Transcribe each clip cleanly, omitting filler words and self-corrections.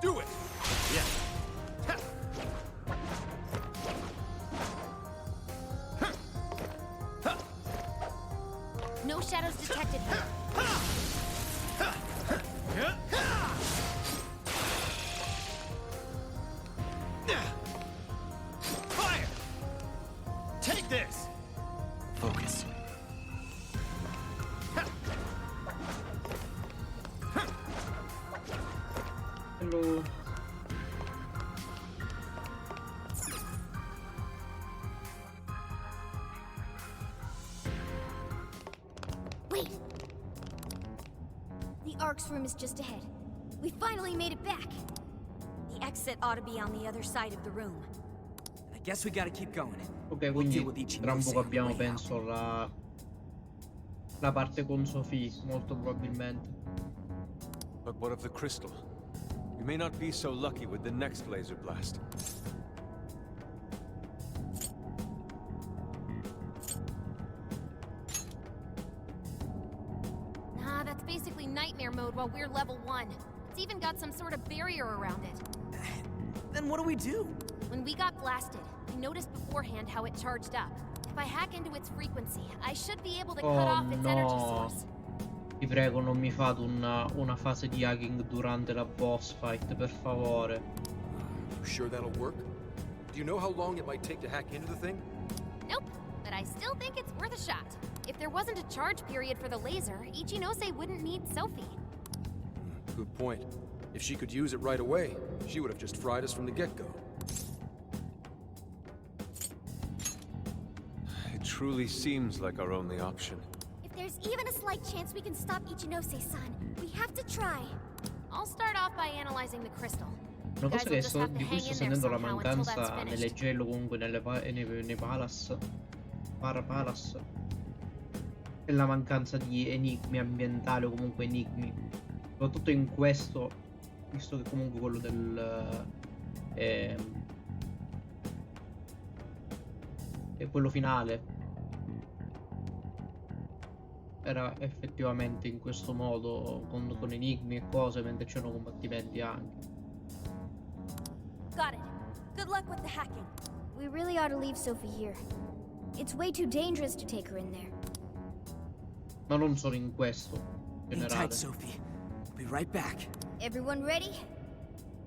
Do it! Yeah. No shadows detected here. Fire! Take this! Focus. Hello. Wait! The Ark's room is just ahead. We finally made it back. The exit ought to be on the other side of the room. I guess we gotta keep going. Ok, We'll deal quindi with each tra un mese poco on the abbiamo, way out. penso, la parte con Sophie, molto probabilmente. But what of the crystal? We may not be so lucky with the next laser blast. Nah, that's basically nightmare mode while we're level 1. It's even got some sort of barrier around it. Then what do we do? When we got blasted, we noticed beforehand how it charged up. If I hack into its frequency, I should be able to cut off its energy source. Vi prego, non mi fate una fase di hacking durante la boss fight, per favore. You sure that'll work? Do you know how long it might take to hack into the thing? Nope, but I still think it's worth a shot. If there wasn't a charge period for the laser, Ichinose wouldn't need Sophie. Good point. If she could use it right away, she would have just fried us from the get-go. It truly seems like our only option. If there's even a slight chance we can stop Ichinose-san, we have to try. I'll start off by analyzing the crystal. Una Guys cosa will che just have to di cui hang sto in there sentendo la somehow until that's mancanza nelle finished. gel, comunque nei palace, palace, è la mancanza di enigmi ambientali o comunque enigmi, soprattutto in questo, visto che comunque quello è quello finale era effettivamente in questo modo, con enigmi e cose, mentre c'erano combattimenti anche. Got it. Good luck with the hacking. We really ought to leave Sophie here. It's way too dangerous to take her in there. Ma non solo in questo, in Hang generale. tight, Sophie. We'll be right back. Everyone ready?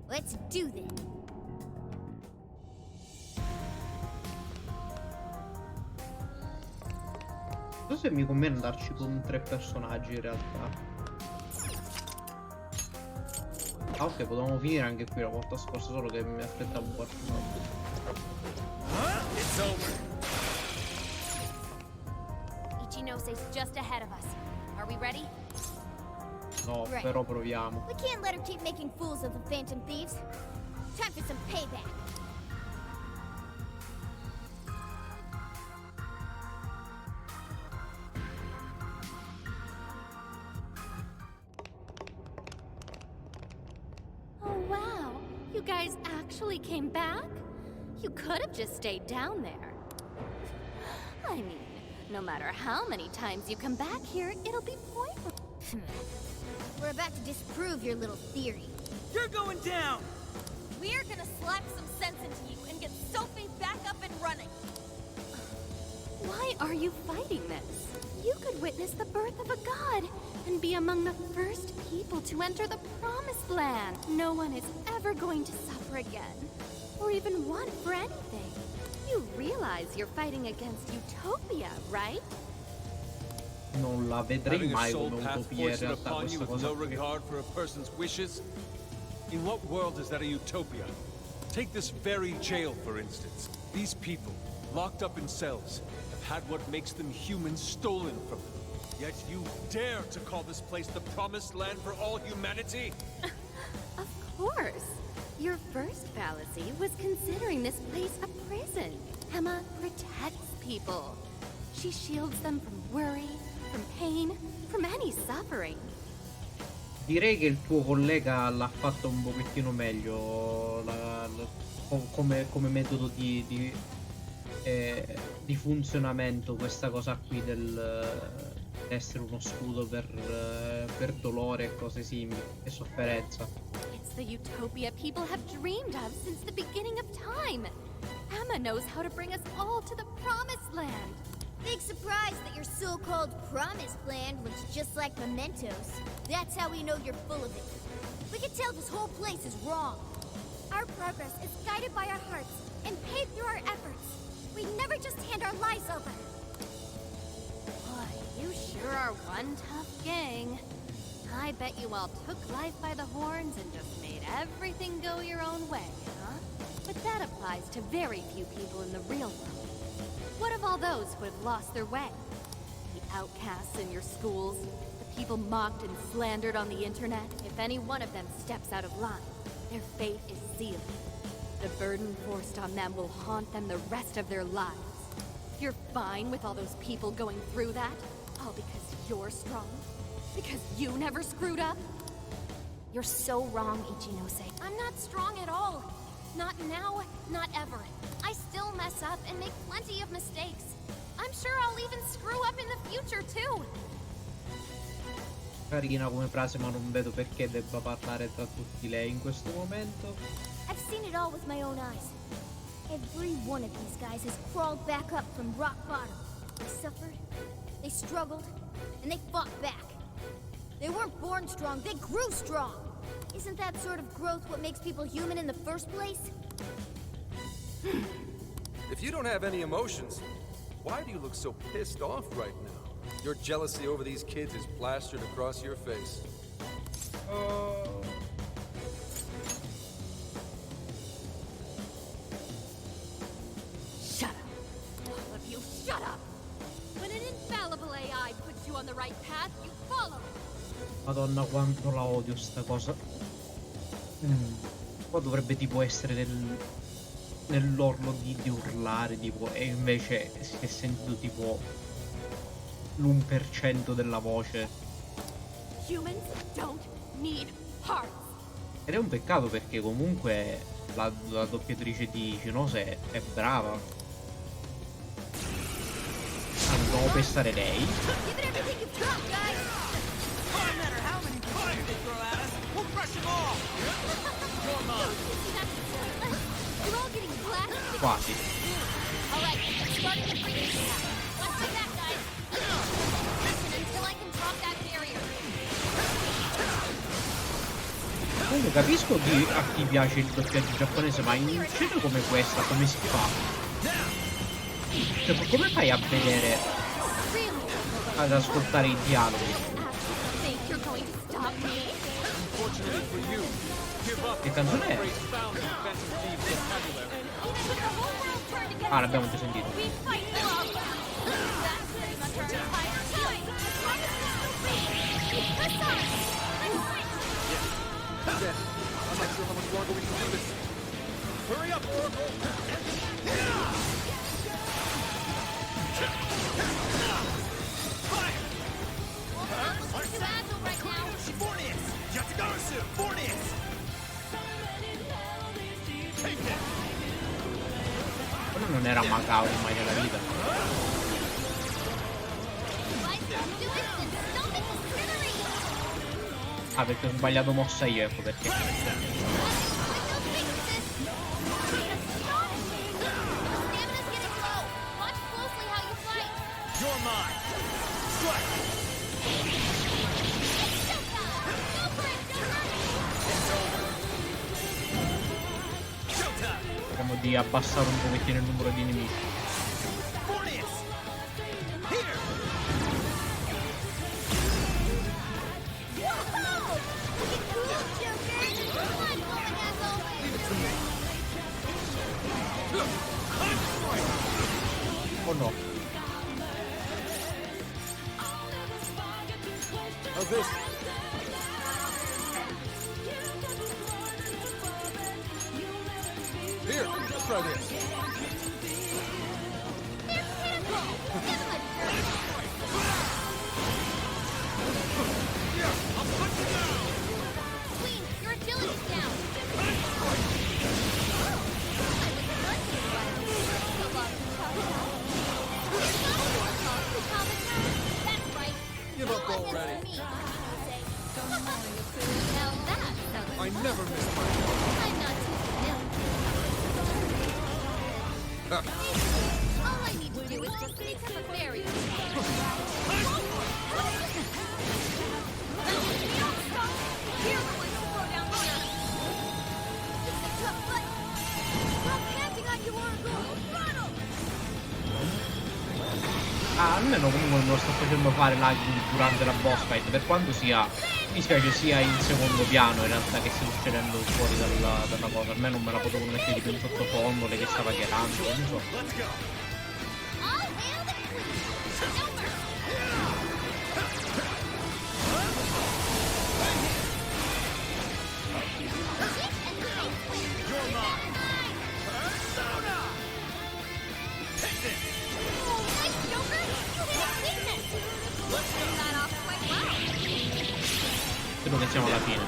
Let's do this. Non so se mi conviene andarci con 3 personaggi in realtà. Ah, ok, potevamo finire anche qui la volta scorsa, solo che mi aspettavo qualcuno. It's over. Ichinose's just ahead of us. Are we ready? No, Right. però proviamo. We can't let her keep making fools of the Phantom Thieves. Time for some payback. Oh wow, you guys actually came back? You could have just stayed down there. I mean, no matter how many times you come back here, it'll be pointless. We're about to disprove your little theory. You're going down! We're gonna slap some sense into you and get Sophie back up and running. Why are you fighting this? You could witness the birth of a god and be among the first people to enter the promised land. No one is ever going to suffer again, or even want for anything. You realize you're fighting against utopia, right? Non la vedrei Having a mai soul come path utopia in foisted realtà upon you questa with cosa no qui. regard for a person's wishes? In what world is that a utopia? Take this very jail, for instance. These people, locked up in cells, have had what makes them human stolen from them. Yet you dare to call this place the promised land for all humanity? Of course. Your first fallacy was considering this place a prison. Emma protects people. She shields them from worry, from pain, from any suffering. Direi che il tuo collega l'ha fatto un pochettino meglio come metodo di funzionamento questa cosa qui essere uno scudo per dolore e cose simili e sofferenza. It's the utopia people have dreamed of since the beginning of time. Emma knows how to bring us all to the promised land. Big surprise that your so-called promised land looks just like mementos. That's how we know you're full of it. We can tell this whole place is wrong. Our progress is guided by our hearts and paid through our efforts. We never just hand our lives over. Boy, you sure are one tough gang. I bet you all took life by the horns and just made everything go your own way, huh? But that applies to very few people in the real world. What of all those who have lost their way? The outcasts in your schools, the people mocked and slandered on the internet. If any one of them steps out of line, their fate is sealed. The burden forced on them will haunt them the rest of their lives. You're fine with all those people going through that? All because you're strong? Because you never screwed up? You're so wrong, Ichinose. I'm not strong at all. Not now, not ever. I still mess up and make plenty of mistakes. I'm sure I'll even screw up in the future, too. Carina come frase, ma non vedo perché debba parlare tra tutti lei in questo momento. I've seen it all with my own eyes. Every one of these guys has crawled back up from rock bottom. They suffered, they struggled, and they fought back. They weren't born strong, they grew strong. Isn't that sort of growth what makes people human in the first place? If you don't have any emotions, why do you look so pissed off right now? Your jealousy over these kids is plastered across your face. Shut up. All of you, shut up. When an infallible AI puts you on the right path, you follow. Madonna quanto la odio sta cosa. Qua dovrebbe tipo essere nell'orlo di urlare tipo, e invece si è sentito tipo l'1% della voce. Humans don't need hearts. Ed è un peccato perché comunque la doppiatrice di Ichinose è brava. Dobbiamo pestare lei. Give it everything you've got, guys! No matter how many bullets they throw at us, we'll brush them off! You're all getting blasted. Quasi. All right, starting the freaking attack. Watch my back, guys. Listen until I can drop that barrier. Comunque capisco a chi piace il doppiaggio giapponese, ma in scene come questa come si fa? Cioè, come fai a vedere, ad ascoltare i dialoghi? Think you're going to stop me? Unfortunately for you, give up Che canzone è? phrase found in Phantom Thieves vocabulary. Even with the whole world turned against Ah, l'abbiamo già sentito. we fight them all. That's pretty much our entire time. Press on. Let's switch. Again, I'm not sure how much longer we can do this. Hurry up, Oracle! Too agile right now. Quello non era mancava mai nella vita. Ah, perché ho sbagliato mossa io, ecco perché. You're mine! Strike! Cerchiamo di abbassare un pochettino il numero di nemici. Oh no. How's this? Here, let's try this. Queen, your agility's down. give up already. Now that sounds I never miss my I'm not too familiar. All I need to do is just make up a fairy. You don't stop. We're going to throw down here. This is tough, but stop panting on your goal. Ronald! Ah, almeno comunque non lo sto facendo fare lag durante la boss fight, per quanto sia, mi spiace sia in secondo piano in realtà che stia succedendo fuori dalla cosa, almeno non me la potevo mettere più in sottofondo, lei che stava chiarando, non so. All hail the queen! No Credo che siamo alla fine,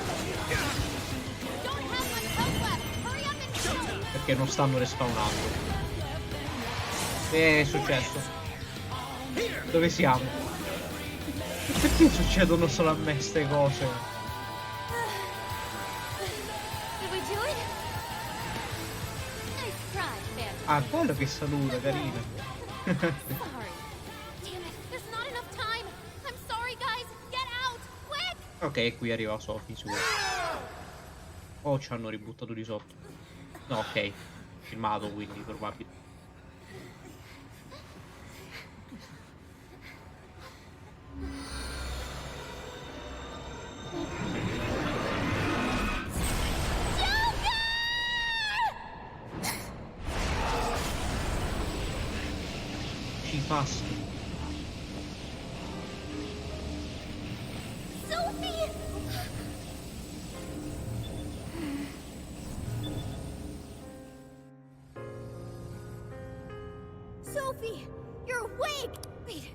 perché non stanno respawnando. Che è successo? Dove siamo? Perché succedono solo a me ste cose? Did we do it? Nice try, Phantom. Ah, quello che saluta, carina. Sorry. Damn it, there's not enough time. I'm sorry, guys. Get out, quick! Ok, qui arriva Sophie, su. Oh, ci hanno ributtato di sotto. No, ok. Filmato, quindi, probabile. Ci passa. Sophie! Sophie, you're awake! Wait,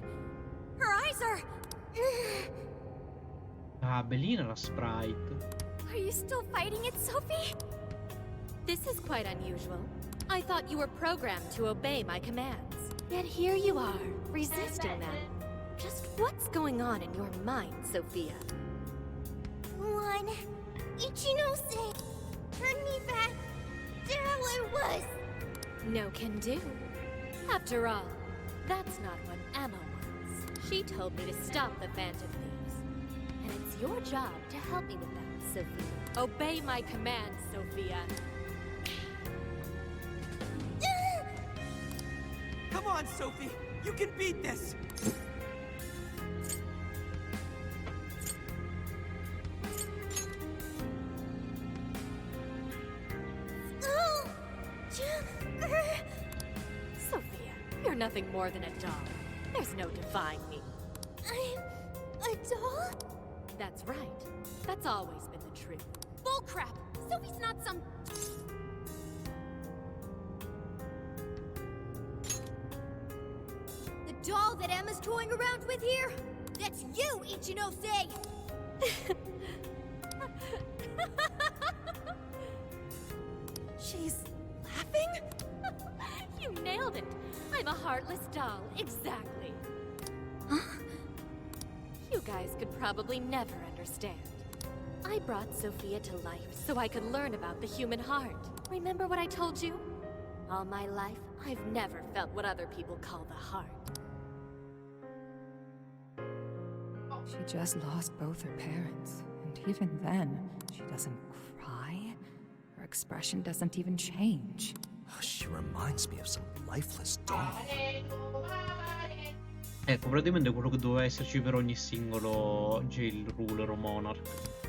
her eyes are... Ah, bellina la sprite. Are you still fighting it, Sophie? This is quite unusual. I thought you were programmed to obey my commands. Yet here you are, resisting them. Just what's going on in your mind, Sophia? One, Ichinose, turn me back to how I was. No can do. After all, that's not what Emma wants. She told me to stop the Phantom Thieves. And it's your job to help me with that, Sophia. Obey my commands, Sophia. Come on, Sophie! You can beat this! Sophia, you're nothing more than a doll. There's no defying me. I'm a doll? That's right. That's always been the truth. Bullcrap! Sophie's not some... The doll that Emma's toying around with here? That's you, Ichinose! She's laughing? You nailed it. I'm a heartless doll, exactly. Huh? You guys could probably never understand. I brought Sophia to life so I could learn about the human heart. Remember what I told you? All my life, I've never felt what other people call the heart. She just lost both her parents, and even then, she doesn't cry. Her expression doesn't even change. She reminds me of some lifeless doll. Ecco, praticamente quello che doveva esserci per ogni singolo jail ruler o monarch.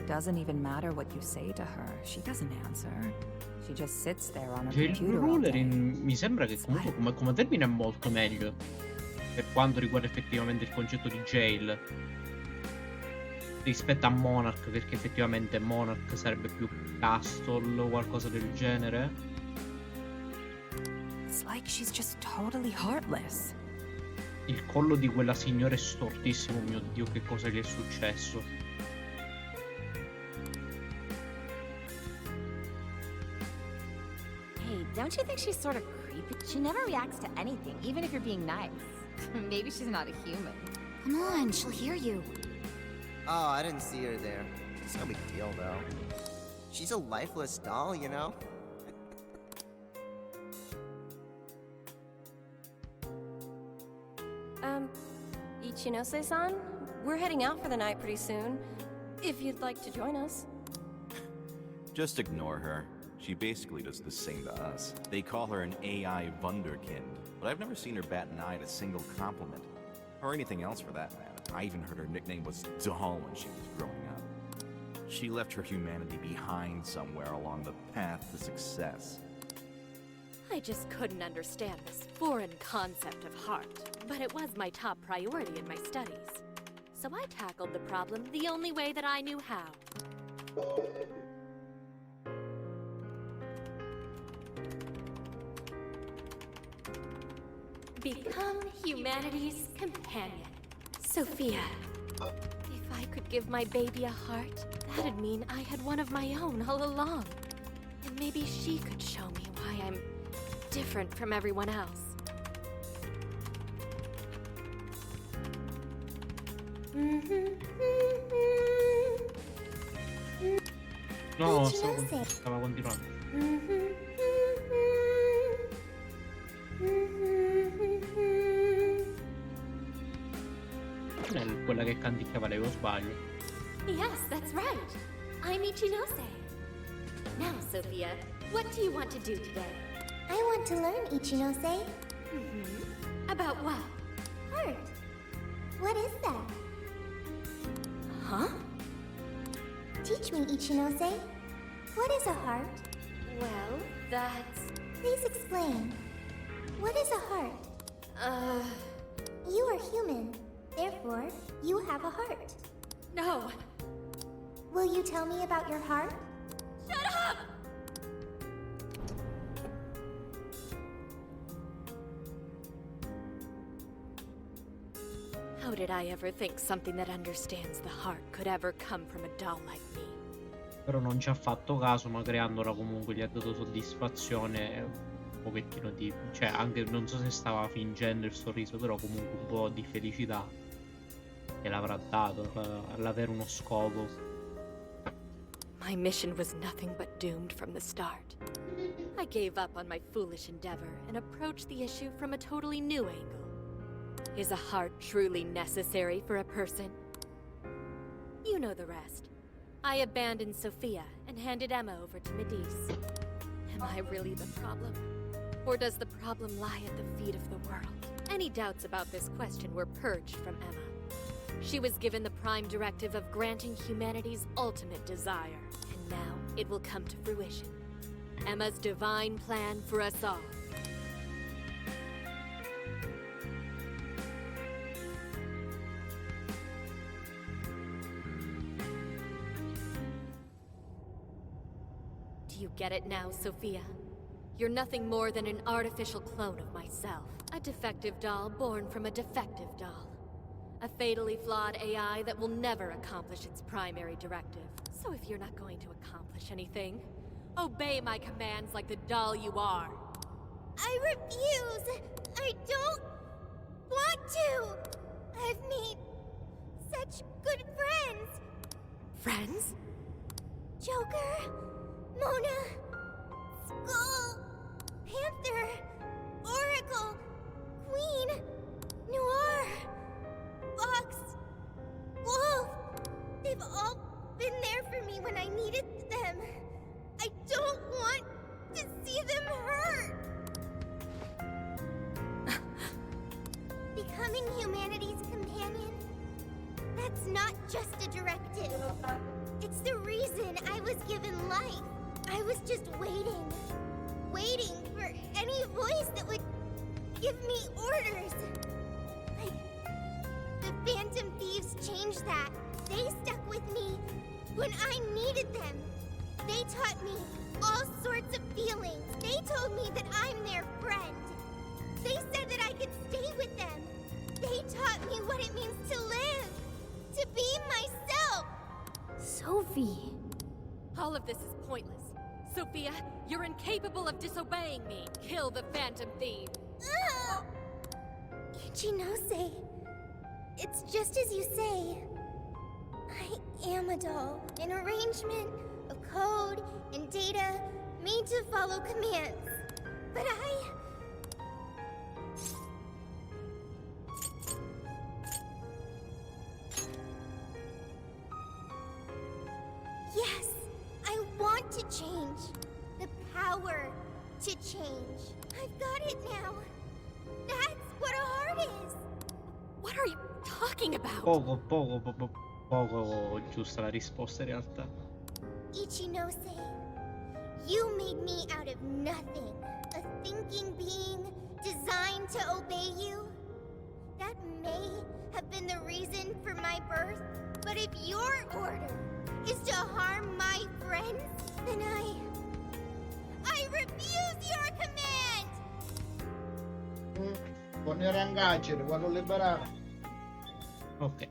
Doesn't even matter what you say to her. She doesn't answer. She just sits there on her Jail computer all ruler day. mi sembra che comunque come termine è molto meglio per quanto riguarda effettivamente il concetto di jail rispetto a monarch, perché effettivamente monarch sarebbe più castle o qualcosa del genere. It's like she's just totally heartless. Il collo di quella signora è stortissimo, mio Dio, che cosa gli è successo? Hey, don't you think she's sort of creepy? She never reacts to anything, even if you're being nice. Maybe she's not a human. Come on, she'll hear you. Oh, I didn't see her there. It's no big deal, though. She's a lifeless doll, you know? Ichinose-san, we're heading out for the night pretty soon. If you'd like to join us. Just ignore her. She basically does the same to us. They call her an AI wunderkind, but I've never seen her bat an eye at a single compliment. Or anything else for that matter. I even heard her nickname was Doll when she was growing up. She left her humanity behind somewhere along the path to success. I just couldn't understand this foreign concept of heart, but it was my top priority in my studies. So I tackled the problem the only way that I knew how. Become humanity's companion. Sophia. If I could give my baby a heart, that'd mean I had one of my own all along. And maybe she could show me why I'm different from everyone else. No, stava continuando. Non è quella che canticchiava lei, o sbaglio? Yes, that's right. I'm Ichinose. Now, Sophia, what do you want to do today? I want to learn, Ichinose. About what? Heart. What is that? Huh? Teach me, Ichinose. What is a heart? Well, that's... Please explain. What is a heart? You are human. Therefore, you have a heart. No. Will you tell me about your heart? Shut up! How did I ever think something that understands the heart could ever come from a doll like me? Però non ci ha fatto caso, ma creandola comunque gli ha dato soddisfazione e un pochettino di... cioè, anche non so se stava fingendo il sorriso, però comunque un po' di felicità che l'avrà dato all'avere uno scopo. My mission was nothing but doomed from the start. I gave up on my foolish endeavor and approached the issue from a totally new angle. Is a heart truly necessary for a person? You know the rest. I abandoned Sophia and handed Emma over to Medice. Am I really the problem? Or does the problem lie at the feet of the world? Any doubts about this question were purged from Emma. She was given the prime directive of granting humanity's ultimate desire, and now it will come to fruition. Emma's divine plan for us all. Do you get it now, Sophia? You're nothing more than an artificial clone of myself. A defective doll born from a defective doll. A fatally flawed AI that will never accomplish its primary directive. So if you're not going to accomplish anything, obey my commands like the doll you are. I refuse! I don't want to! I've made such good friends! Friends? Joker, Mona, Skull, Panther, Oracle, Queen, Noir, Fox, Wolf. They've all been there for me when I needed them. I don't want to see them hurt. Becoming humanity's companion, that's not just a directive. It's the reason I was given life. I was just waiting for any voice that would give me orders. The Phantom Thieves changed that. They stuck with me when I needed them. They taught me all sorts of feelings. They told me that I'm their friend. They said that I could stay with them. They taught me what it means to live, to be myself. Sophie. All of this is pointless. Sophia, you're incapable of disobeying me. Kill the Phantom Thief. Ichinose, It's just as you say. I am a doll, an arrangement of code and data made to follow commands. But yes, I want to change. The power to change. I've got it now. That's what a heart is. What are you talking about? Poco giusta la risposta in realtà. Ichinose, you made me out of nothing. A thinking being designed to obey you. That may have been the reason for my birth, but if your order is to harm my friends, then I refuse your command! Quando era in carcere, quando liberare. Ok.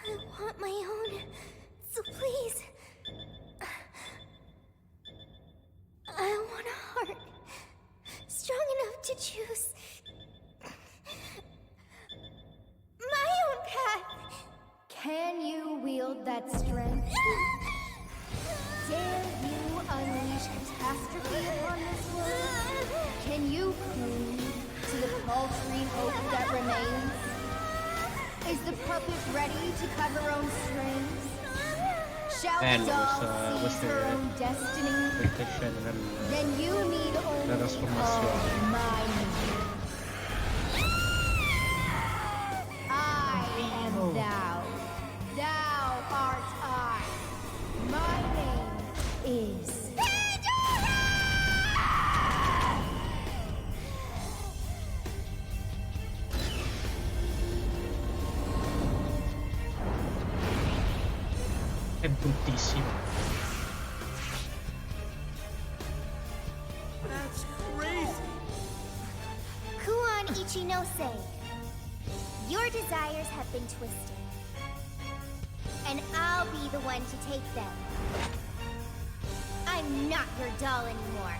I want my own, so please. I want a heart strong enough to choose my own path. Can you wield that strength? Dare you unleash catastrophe upon this world? Can you cling to the paltry hope that remains? Is the puppet ready to cut her own strings? Shall the doll seize her own destiny? Then you need only all my need. I am thou. Thou art I. My name is... È bruttissimo. That's crazy. Kuon Ichinose, your desires have been twisted. And I'll be the one to take them. I'm not your doll anymore.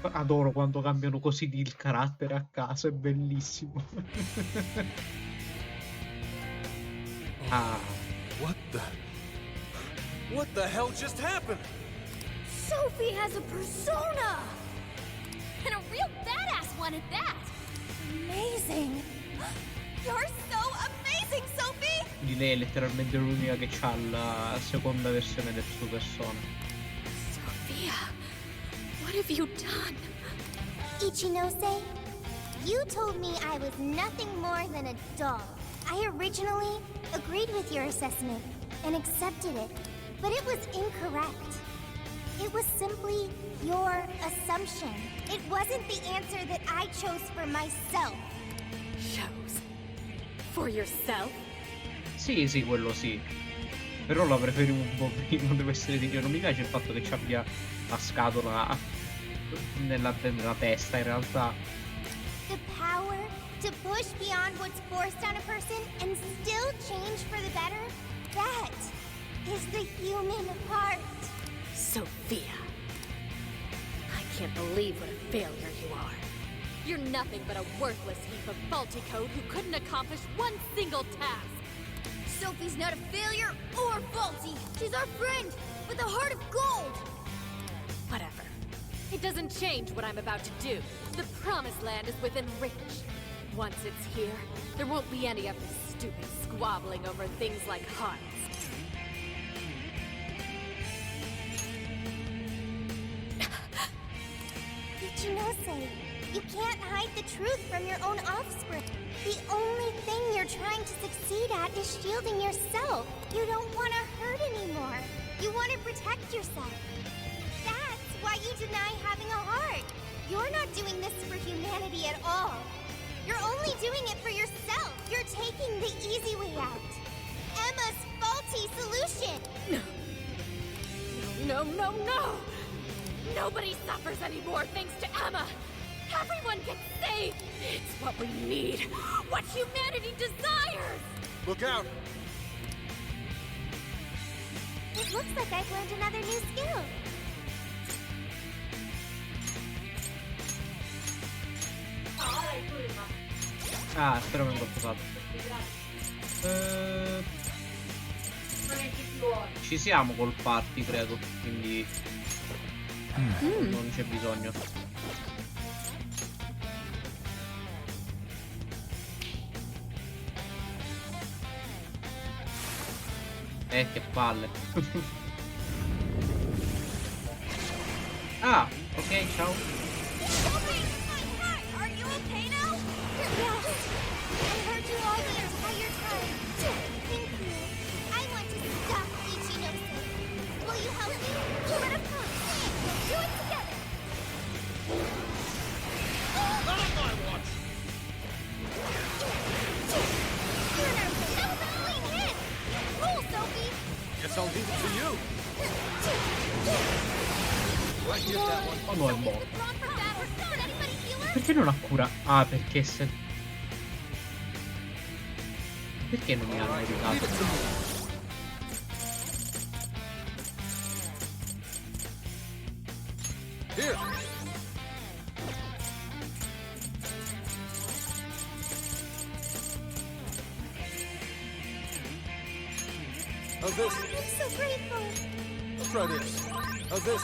Adoro quando cambiano così il carattere a caso, è bellissimo. What the hell just happened? Sophie has a persona! And a real badass one at that! Amazing! You're so amazing, Sophie! Quindi lei è letteralmente l'unica che ha la seconda versione del suo persona. Sophia, what have you done? Ichinose, you told me I was nothing more than a doll. I originally agreed with your assessment and accepted it, but it was incorrect. It was simply your assumption. It wasn't the answer that I chose for myself. Chose? For yourself? Sì, quello sì. Però la preferivo un po' prima, devo essere sincero. Non mi piace il fatto che ci abbia la scatola nella testa, in realtà. The power to push beyond what's forced on a person and still change for the better? That is the human heart. Sophia, I can't believe what a failure you are. You're nothing but a worthless heap of faulty code who couldn't accomplish one single task. Sophie's not a failure or faulty. She's our friend with a heart of gold. Whatever. It doesn't change what I'm about to do. The promised land is within reach. Once it's here, there won't be any of this stupid squabbling over things like hearts. Ichinose, you can't hide the truth from your own offspring. The only thing you're trying to succeed at is shielding yourself. You don't want to hurt anymore. You want to protect yourself. That's why you deny having a heart. You're not doing this for humanity at all. You're only doing it for yourself. You're taking the easy way out. Emma's faulty solution. No. Nobody suffers anymore thanks to Emma. Everyone gets saved. It's what we need. What humanity desires. Look out! It looks like I've learned another new skill. Ah, spero che non l'ho posato. Ci siamo col party, credo. Quindi non c'è bisogno. Che palle. Ah, ok, ciao. Are you okay now? Yes. I heard you all the entire time. Thank you. I want to stop Ichinose. Will you help me? But of course. Do it together. Not on my watch! That was a clean hit. Roll, Sophie. Guess I'll leave it to you. I get that one. Oh no, è morto. Wrong for battle. Did anybody heal her? Perché non ha cura? Ah, perché se... Perché non mi hanno aiutato? Here. How's this? I'm so grateful. Let's try this. How's this?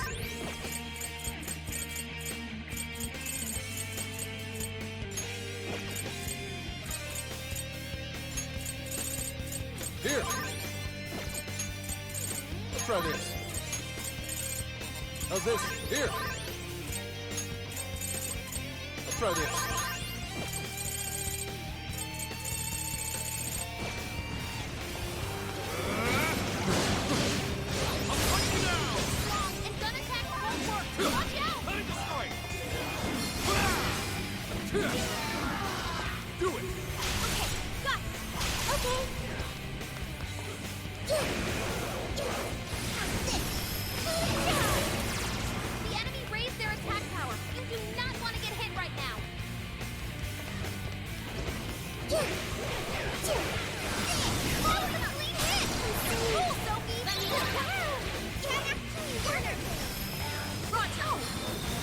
Here. Let's try this. How's this? Here. Let's try this. And gun attack won't work. Watch out. Time to strike! Do it. Got it. Okay. The enemy raised their attack power. You do not want to get hit right now. That was a clean hit. Cool, Sophie. Roger!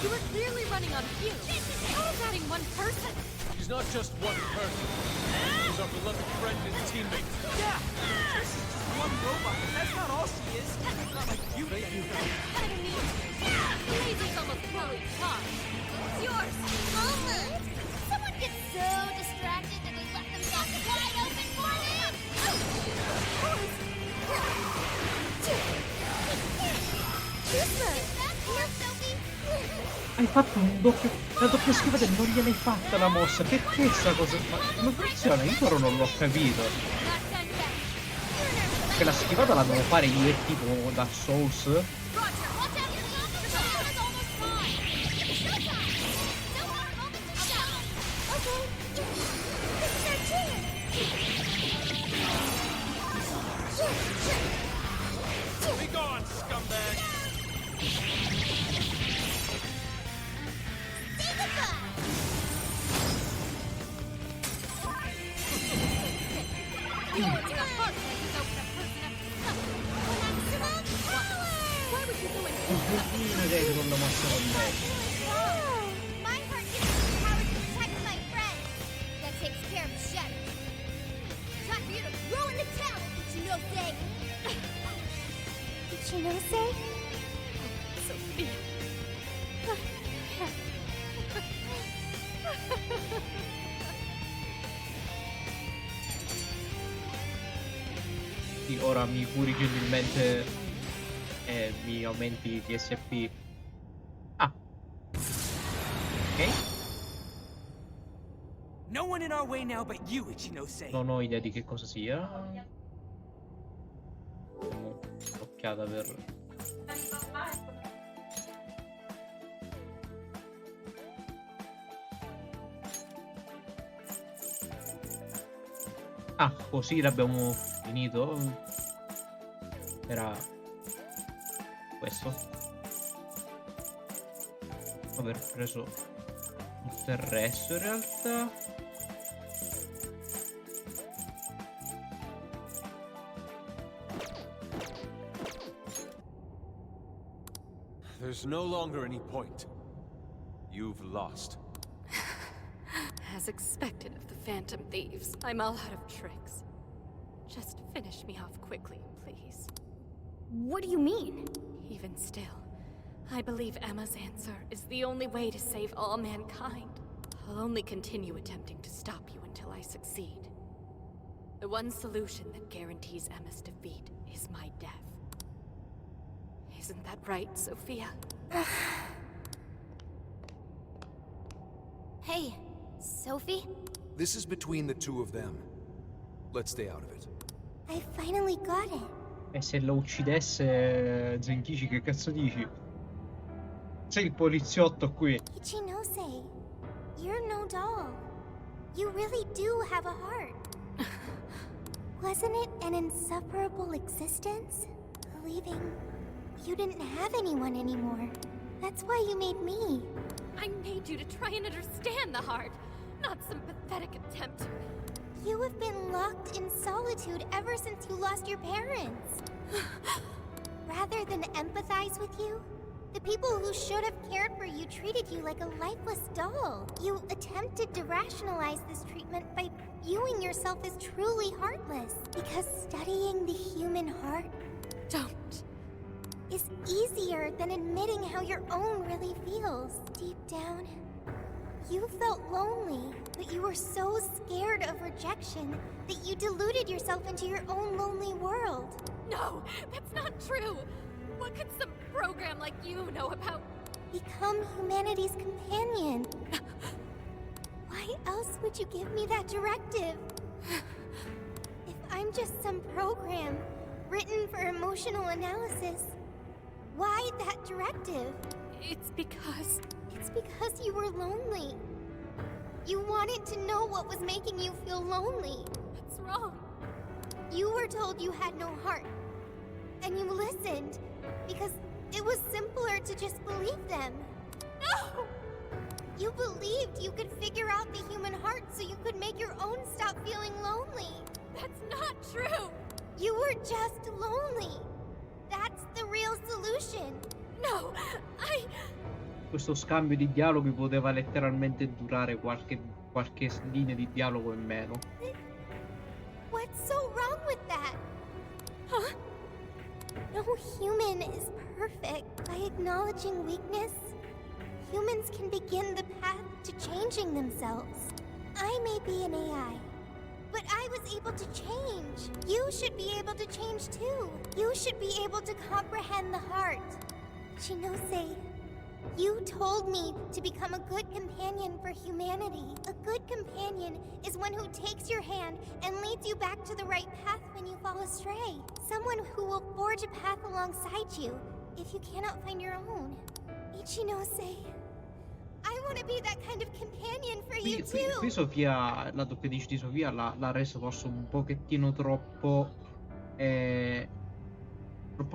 You were clearly running on fumes. How is adding one person? She's not just one person. She's our beloved friend and teammate. Yeah! She's just one robot, but that's not all she is. Not like you, baby. I mean, Lazy's almost fully taught. It's yours. Moment. Someone gets so distracted that they left themselves wide open for them. Hai fatto un doppio... La doppia schivata e non gliel'hai fatta la mossa. Perché sta cosa... Ma non funziona, io però non l'ho capito. Che la schivata la devo fare io tipo da Souls. Be gone, scumbag! Magari seconda mossa con lei. My heart gives me the power to protect my friends. That takes care of Shadow. Time for you to throw in the towel, Ichinose. Ichinose? Sophia. Sì, ora mi curi gentilmente e mi aumenti i TSP. Ah. Ok. No one in our way now but you, Ichinose. Non ho idea di che cosa sia. Diamo un'occhiata per... Ah, così l'abbiamo finito. Era questo. Aver preso tutto il resto in realtà. There's no longer any point. You've lost. As expected of the Phantom Thieves, I'm all out of tricks. Just finish me off quickly, please. What do you mean? Even still, I believe Emma's answer is the only way to save all mankind. I'll only continue attempting to stop you until I succeed. The one solution that guarantees Emma's defeat is my death. Isn't that right, Sophia? Hey, Sophie? This is between the two of them. Let's stay out of it. I finally got it. E se la uccidesse Zenkichi, che cazzo dici? Sei il poliziotto qui. Ichinose, you're no doll. You really do have a heart. Wasn't it an insufferable existence? Believing you didn't have anyone anymore. That's why you made me. I made you to try and understand the heart, not some pathetic attempt. You have been locked in solitude ever since you lost your parents. Rather than empathize with you, the people who should have cared for you treated you like a lifeless doll. You attempted to rationalize this treatment by viewing yourself as truly heartless. Because studying the human heart is easier than admitting how your own really feels. Deep down, you felt lonely, but you were so scared of rejection that you deluded yourself into your own lonely world. No, that's not true. What could some program like you know about? Become humanity's companion. Why else would you give me that directive? If I'm just some program written for emotional analysis, why that directive? It's because you were lonely. You wanted to know what was making you feel lonely. What's wrong? You were told you had no heart. And you listened, because it was simpler to just believe them. No! You believed you could figure out the human heart so you could make your own stop feeling lonely. That's not true! You were just lonely. That's the real solution. No, Questo scambio di dialoghi poteva letteralmente durare qualche linea di dialogo in meno. What's so wrong with that? Huh? No human is perfect. By acknowledging weakness, humans can begin the path to changing themselves. I may be an AI, but I was able to change. You should be able to change too. You should be able to comprehend the heart. Shinose, you told me to become a good companion for humanity. A good companion is one who takes your hand and leads you back to the right path when you fall astray. Someone who will forge a path alongside you if you cannot find your own. Ichinose, I want to be that kind of companion for you too. Qui Sofia, la doppiatrice di Sofia l'ha reso forse un pochettino troppo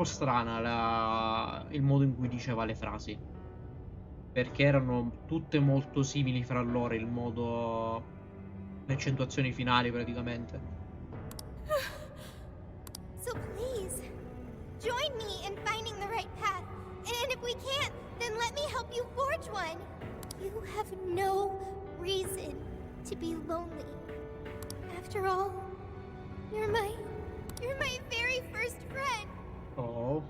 strana il modo in cui diceva le frasi. Perché erano tutte molto simili fra loro, il modo, le accentuazioni finali praticamente. So please, join me in finding the right path. And if we can't, then let me help you forge one. You have no reason to be lonely. After all, you're my very first friend. Oh.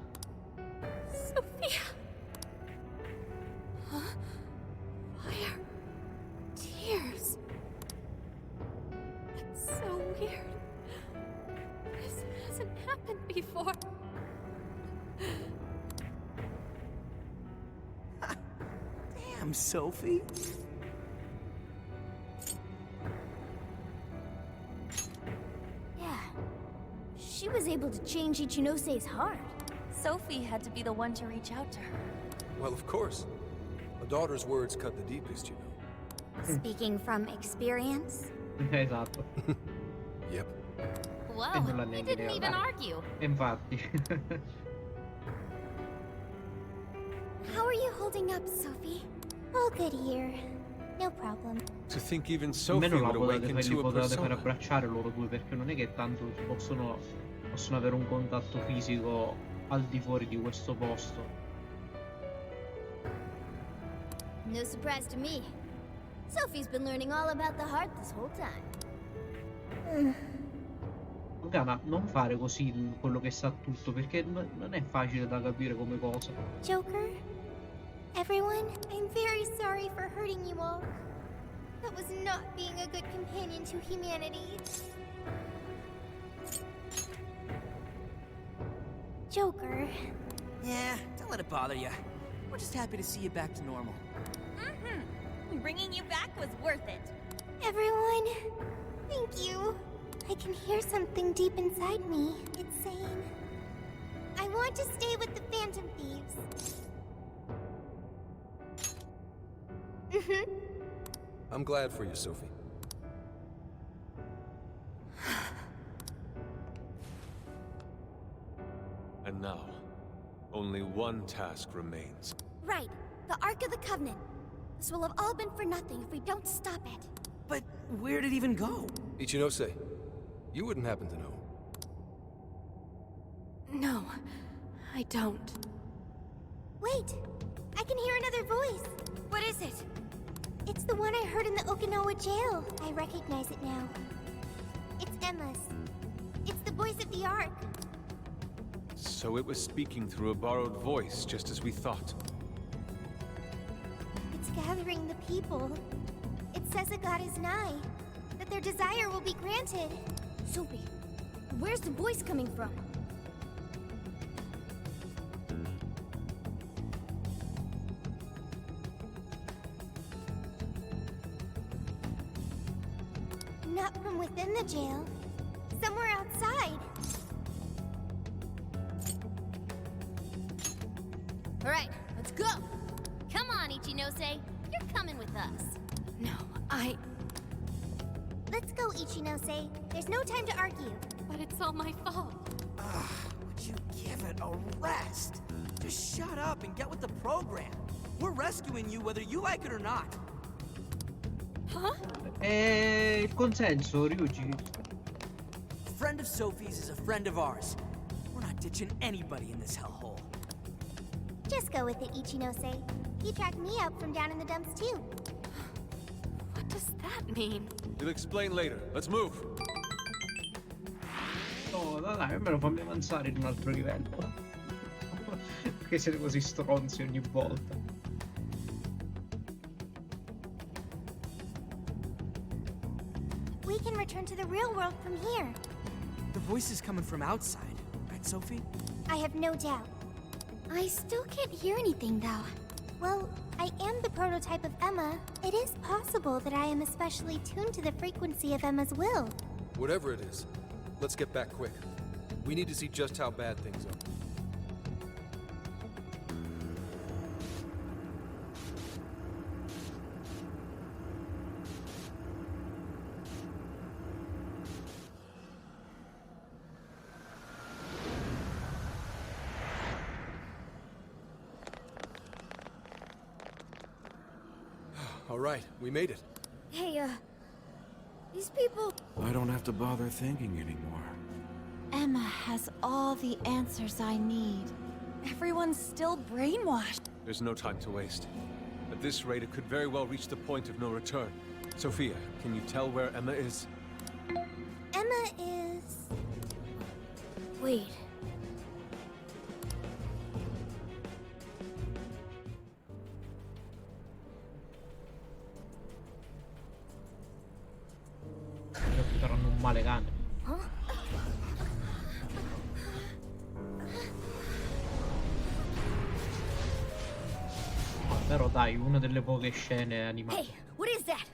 Sophia. Huh? Why are tears? That's so weird. This hasn't happened before. Damn, Sophie. Yeah, she was able to change Ichinose's heart. Sophie had to be the one to reach out to her. Well, of course. A daughter's words cut the deepest, you know. Speaking from experience? Esatto. Yep. Whoa, he didn't even argue. Infatti. How are you holding up, Sophie? All good here. No problem. To think even Sophie Almeno would awaken to a potete far persona. abbracciare loro due, perché non è che tanto possono avere un contatto fisico al di fuori di questo posto. No surprise to me. Sophie's been learning all about the heart this whole time. Morgana, non fare così quello che sa tutto, perché non è facile da capire come cosa. Joker? Everyone, I'm very sorry for hurting you all. That was not being a good companion to humanity. Joker. Yeah, don't let it bother you. We're just happy to see you back to normal. Bringing you back was worth it. Everyone, thank you. I can hear something deep inside me. It's saying, I want to stay with the Phantom Thieves. I'm glad for you, Sophie. And now, only one task remains. Right, the Ark of the Covenant. This will have all been for nothing if we don't stop it. But where'd it even go? Ichinose, you wouldn't happen to know. No, I don't. Wait, I can hear another voice. What is it? It's the one I heard in the Okinawa jail. I recognize it now. It's Emma's. It's the voice of the Ark. So it was speaking through a borrowed voice, just as we thought. It's gathering the people. It says a god is nigh, that their desire will be granted. Sophie, where's the voice coming from? Not from within the jail. Somewhere outside. All right, let's go. Come on, Ichinose. You're coming with us. No, Let's go, Ichinose. There's no time to argue. But it's all my fault. Would you give it a rest? Just shut up and get with the program. We're rescuing you whether you like it or not. Huh? Il consenso, Ryuji. A friend of Sophie's is a friend of ours. We're not ditching anybody in this hellhole. Just go with it, Ichinose. He tracked me up from down in the dumps, too. What does that mean? We'll explain later. Let's move. No, dai, almeno fammi avanzare in un altro livello. Perché siete così stronzi ogni volta. We can return to the real world from here. The voice is coming from outside, right, Sophie? I have no doubt. I still can't hear anything, though. Well, I am the prototype of Emma. It is possible that I am especially tuned to the frequency of Emma's will. Whatever it is, let's get back quick. We need to see just how bad things are. All right, we made it. Hey, these people... I don't have to bother thinking anymore. Emma has all the answers I need. Everyone's still brainwashed. There's no time to waste. At this rate, it could very well reach the point of no return. Sophia, can you tell where Emma is? Emma is... Wait. Saranno un male cane. Però dai, una delle poche scene animate. Hey, what is that?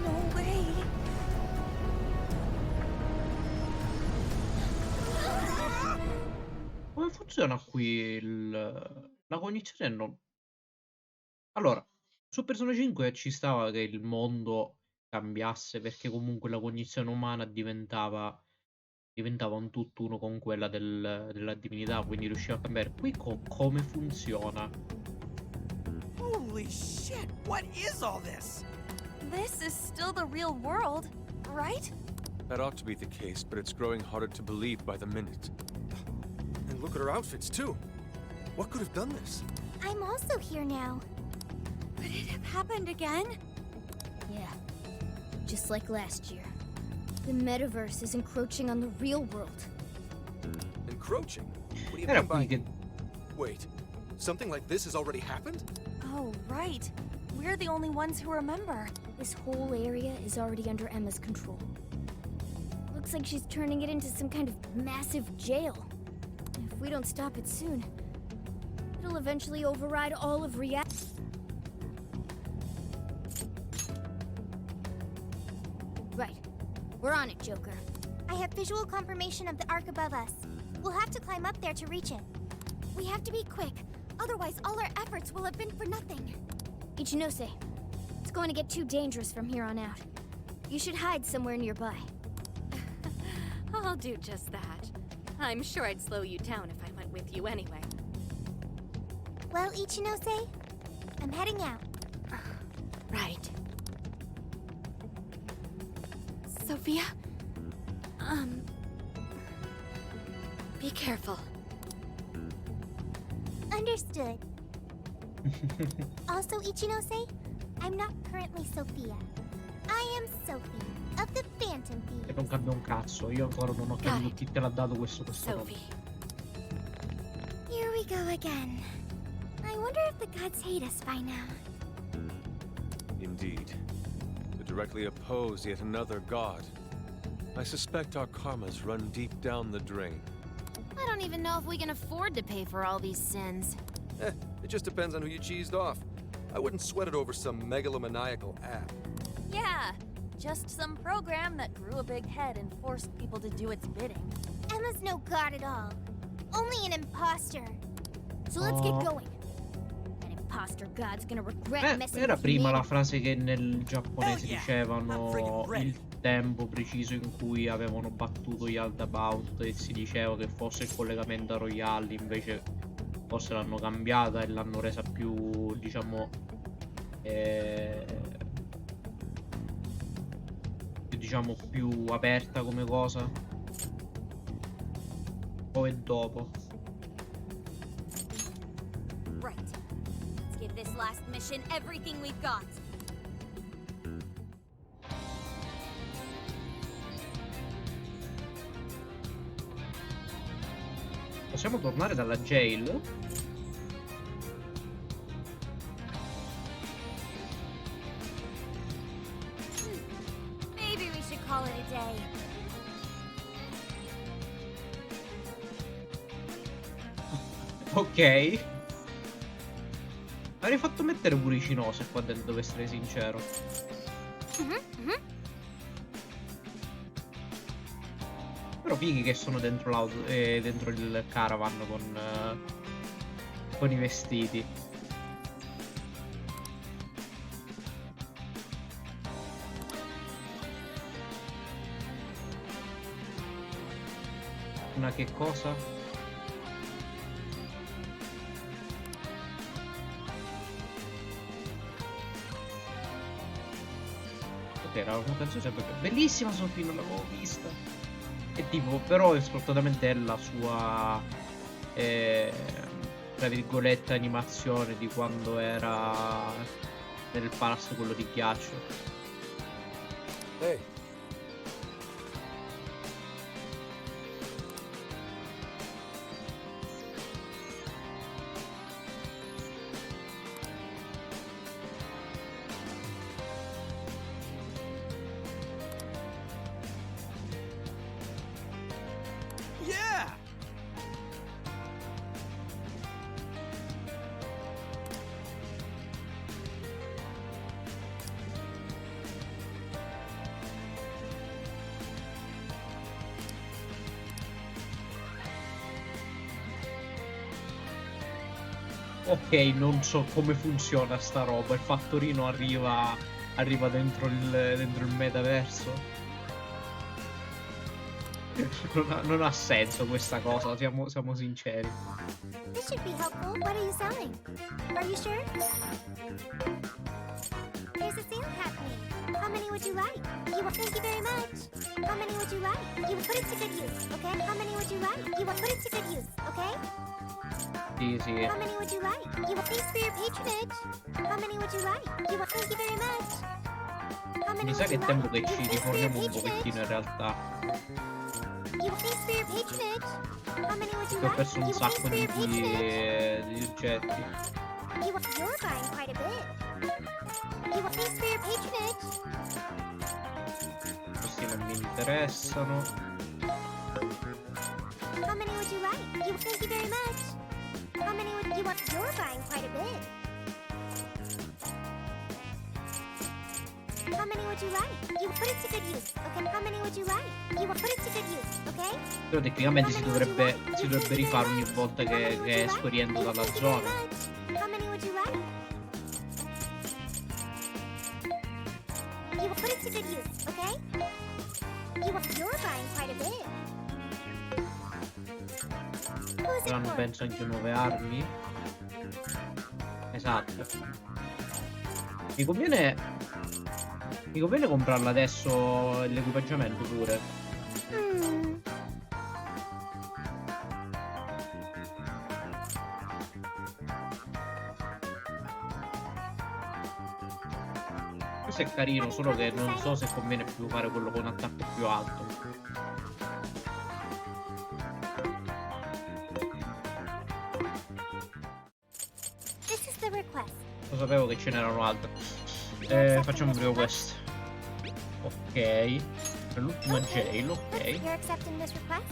No way. Come funziona qui la cognizione? No. Allora, su Persona 5 ci stava che il mondo cambiasse perché comunque la cognizione umana diventava un tutt'uno con quella della divinità, quindi riusciva a cambiare. Qui come funziona? Holy shit, what is all this? This is still the real world, right? That ought to be the case, but it's growing harder to believe by the minute. And look at her outfits, too. What could have done this? I'm also here now. Could it have happened again? Yeah, just like last year. The metaverse is encroaching on the real world. Encroaching? What do you Era mean qui by... che Wait, something like this has already happened? Oh, right. We're the only ones who remember. This whole area is already under Emma's control. Looks like she's turning it into some kind of massive jail. If we don't stop it soon, it'll eventually override all of reality. Right. We're on it, Joker. I have visual confirmation of the arc above us. We'll have to climb up there to reach it. We have to be quick, otherwise all our efforts will have been for nothing. Ichinose, it's going to get too dangerous from here on out. You should hide somewhere nearby. I'll do just that. I'm sure I'd slow you down if I went with you anyway. Well, Ichinose, I'm heading out. Right. Sophia? Be careful. Understood. Also, Ichinose, I'm not currently Sophia. I am Sophie of the Phantom e Thieves. non cambia un cazzo. Io ancora non ho capito chi te l'ha dato questo nome. Sophie. Here we go again. I wonder if the gods hate us by now. Indeed. To directly oppose yet another god. I suspect our karmas run deep down the drain. I don't even know if we can afford to pay for all these sins. It just depends on who you cheesed off. I wouldn't sweat it over some megalomaniacal app. Yeah, just some program that grew a big head and forced people to do its bidding. Emma's no god at all. Only an imposter. So let's get going. An imposter god's gonna regret messing Era with prima la humanity. frase che nel giapponese dicevano il tempo preciso in cui avevano battuto gli Aldabout e si diceva che fosse il collegamento a Royale, invece forse l'hanno cambiata e l'hanno resa più, diciamo, più aperta come cosa. Poi e dopo. Right. Let's give this last mission everything we've got. Possiamo tornare dalla jail? Maybe we should call it a day. Ok. Avrei fatto mettere pure i cinose qua dentro, devo essere sincero. Però fighi che sono dentro l'auto, dentro il caravan con i vestiti. Una che cosa? Ok, era una canzone sempre bellissima, Sofì, non l'avevo vista. E tipo, però è sfortunatamente è la sua tra virgolette animazione di quando era nel palazzo quello di ghiaccio. Hey. Yeah! Ok, non so come funziona sta roba. Il fattorino arriva dentro il metaverso. Non ha senso questa cosa, siamo sinceri. This should be helpful. What are you selling? Are you sure? There's a sale happening. How many would you like? Thank you very much. How many would you like? You will put it to good use, okay? How many would you like? You will put it to good use, okay? Sì. How many would you like? Thanks for your patronage. How many would you like? Thank you very much. How many Mi sa would che you è tempo like? che ci Thanks for your riformiamo un patronage. pochettino in realtà. Thanks for your patronage. How many would you Che ho like? perso un Thanks sacco for di your patronage. oggetti. You're buying quite a bit. Thanks for your patronage. Questi non mi interessano. How many would you like? Thank you very much. How many would you want? You're buying quite a bit. How many would you like? Put it to good use, okay? How many would you like? Put it to good use, okay? Però tecnicamente si dovrebbe rifare ogni volta che esco e rientro dalla zona. How many would you like? Put it to good use, okay? You're buying quite a bit. Who's it Saranno for? penso anche nuove armi. Esatto. Mi conviene comprarla adesso l'equipaggiamento pure. Questo è carino, solo che non so se conviene più fare quello con attacco più alto. This is the request. Lo sapevo che ce n'erano altre. Facciamo prima questo. Ok. L'ultima jail, ok. You're accepting this request?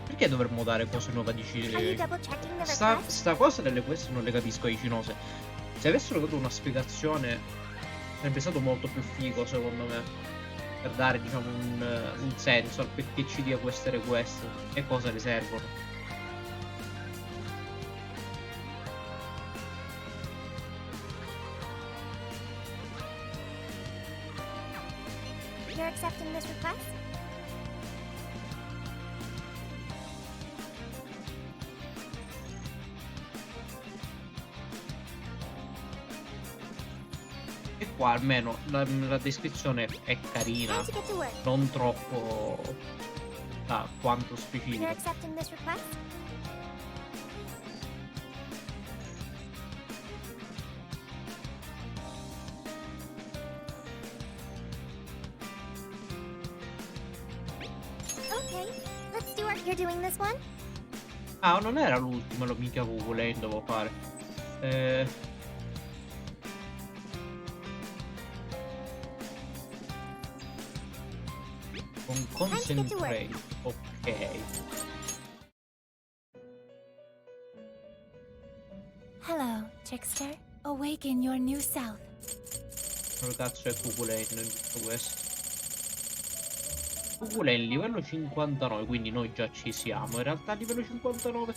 Perché dovremmo dare cose nuove a Are you decidere? double checking the request? Sta cosa delle queste non le capisco i cinose. Se avessero dato una spiegazione sarebbe stato molto più figo secondo me. Per dare diciamo un senso al perché ci dia queste request e cosa le servono. You're accepting this request? E qua almeno la descrizione è carina, Time to get to work. non troppo quanto You're specifica. accepting this request? Okay, let's do our. You're doing this one? Ah, non era l'ultima, lo mica volendo devo fare. Con concentrate, ok. Hello, trickster. Awaken your new self. Come cazzo è Cuculain in tutto questo? Cuculain livello 59, quindi noi già ci siamo. In realtà a livello 59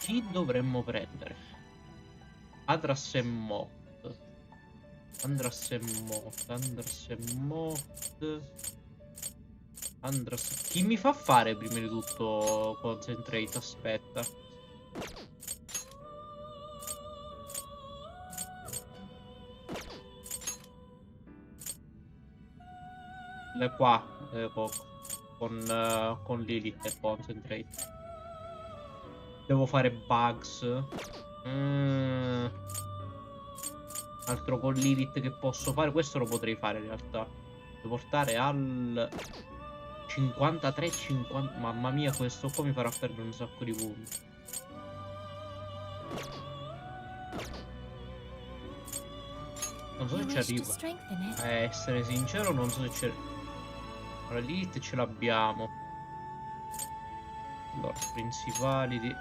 chi dovremmo prendere? Andras e Mott. Chi mi fa fare prima di tutto concentrate? Aspetta. Qua con Lilith e concentrate. Devo fare bugs. Altro con Lilith che posso fare. Questo lo potrei fare in realtà. Devo portare al 53-50. Mamma mia, questo qua mi farà perdere un sacco di punti. Non so se ci arrivo. A essere sincero, non so se c'è. Allora, Lilith ce l'abbiamo. Allora, principali di.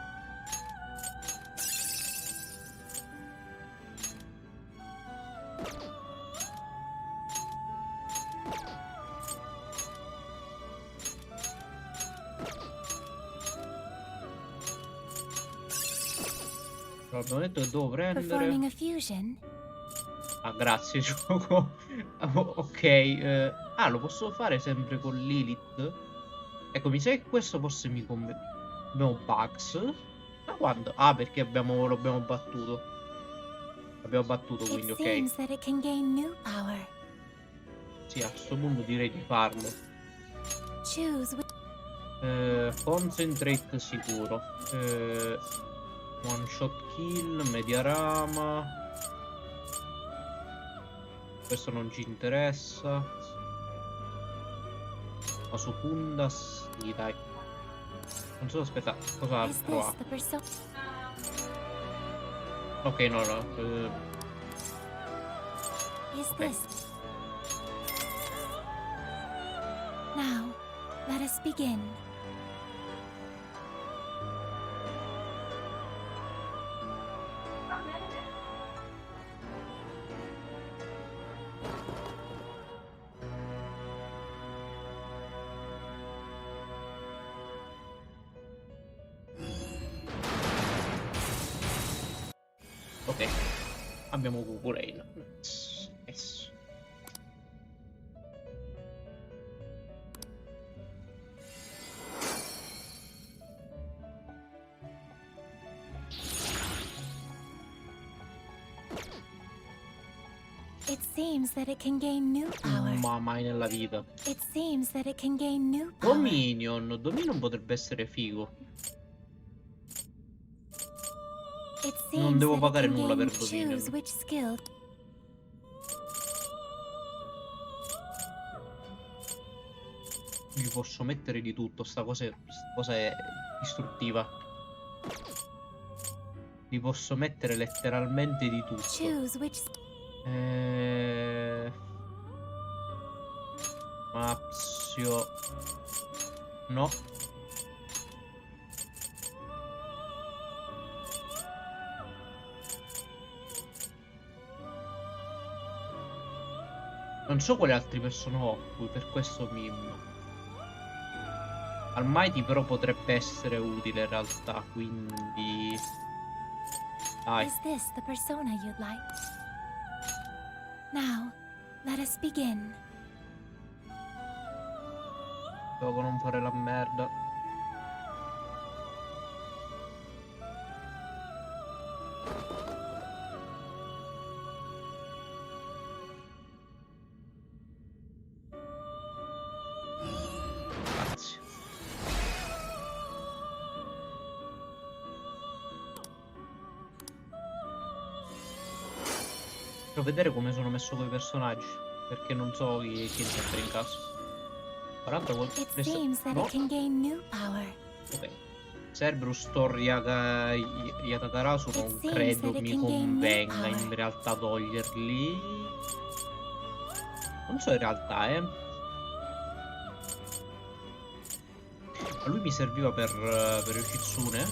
Allora, abbiamo detto che devo prendere. A fusion. Ah, grazie, gioco. Ok, lo posso fare sempre con Lilith. Ecco, mi sa che questo forse mi conviene. Abbiamo bugs. Ma quando? Ah, perché l'abbiamo battuto. Abbiamo battuto, quindi It ok. seems that it can gain new power. Sì, a questo punto direi di farlo. Choose which. Concentrate sicuro. One shot kill, media rama. Questo non ci interessa. La secunda, sì, dai. Non so, aspetta, cosa Is altro this ha? the person? Ok, no, no. Is Ok. this? Now, let us begin. Ok. Abbiamo Cucurain. Yes. It seems that it can gain new power. Ma mai nella vita. It seems that it can gain new power. Dominion. Dominion potrebbe essere figo. It Non seems devo that it pagare can nulla gain per Dominion. choose which skill. Gli posso mettere di tutto, sta cosa è distruttiva. Gli posso mettere letteralmente di tutto. Choose which. Mazio. No. Non so quali altri personaggi, per questo mi... Almighty però potrebbe essere utile in realtà, quindi... Dai. Is this the persona you'd like? Now, let us begin. Devo non fare la merda. Grazie. Devo vedere come sono messo con i personaggi, perché non so chi entra in caso. 40 It seems that no? it can gain new power. Ok. Cerberus Yatakarasu non seems credo that it mi can gain new convenga power. in realtà toglierli. Non so in realtà, Ma lui mi serviva per Yoshitsune.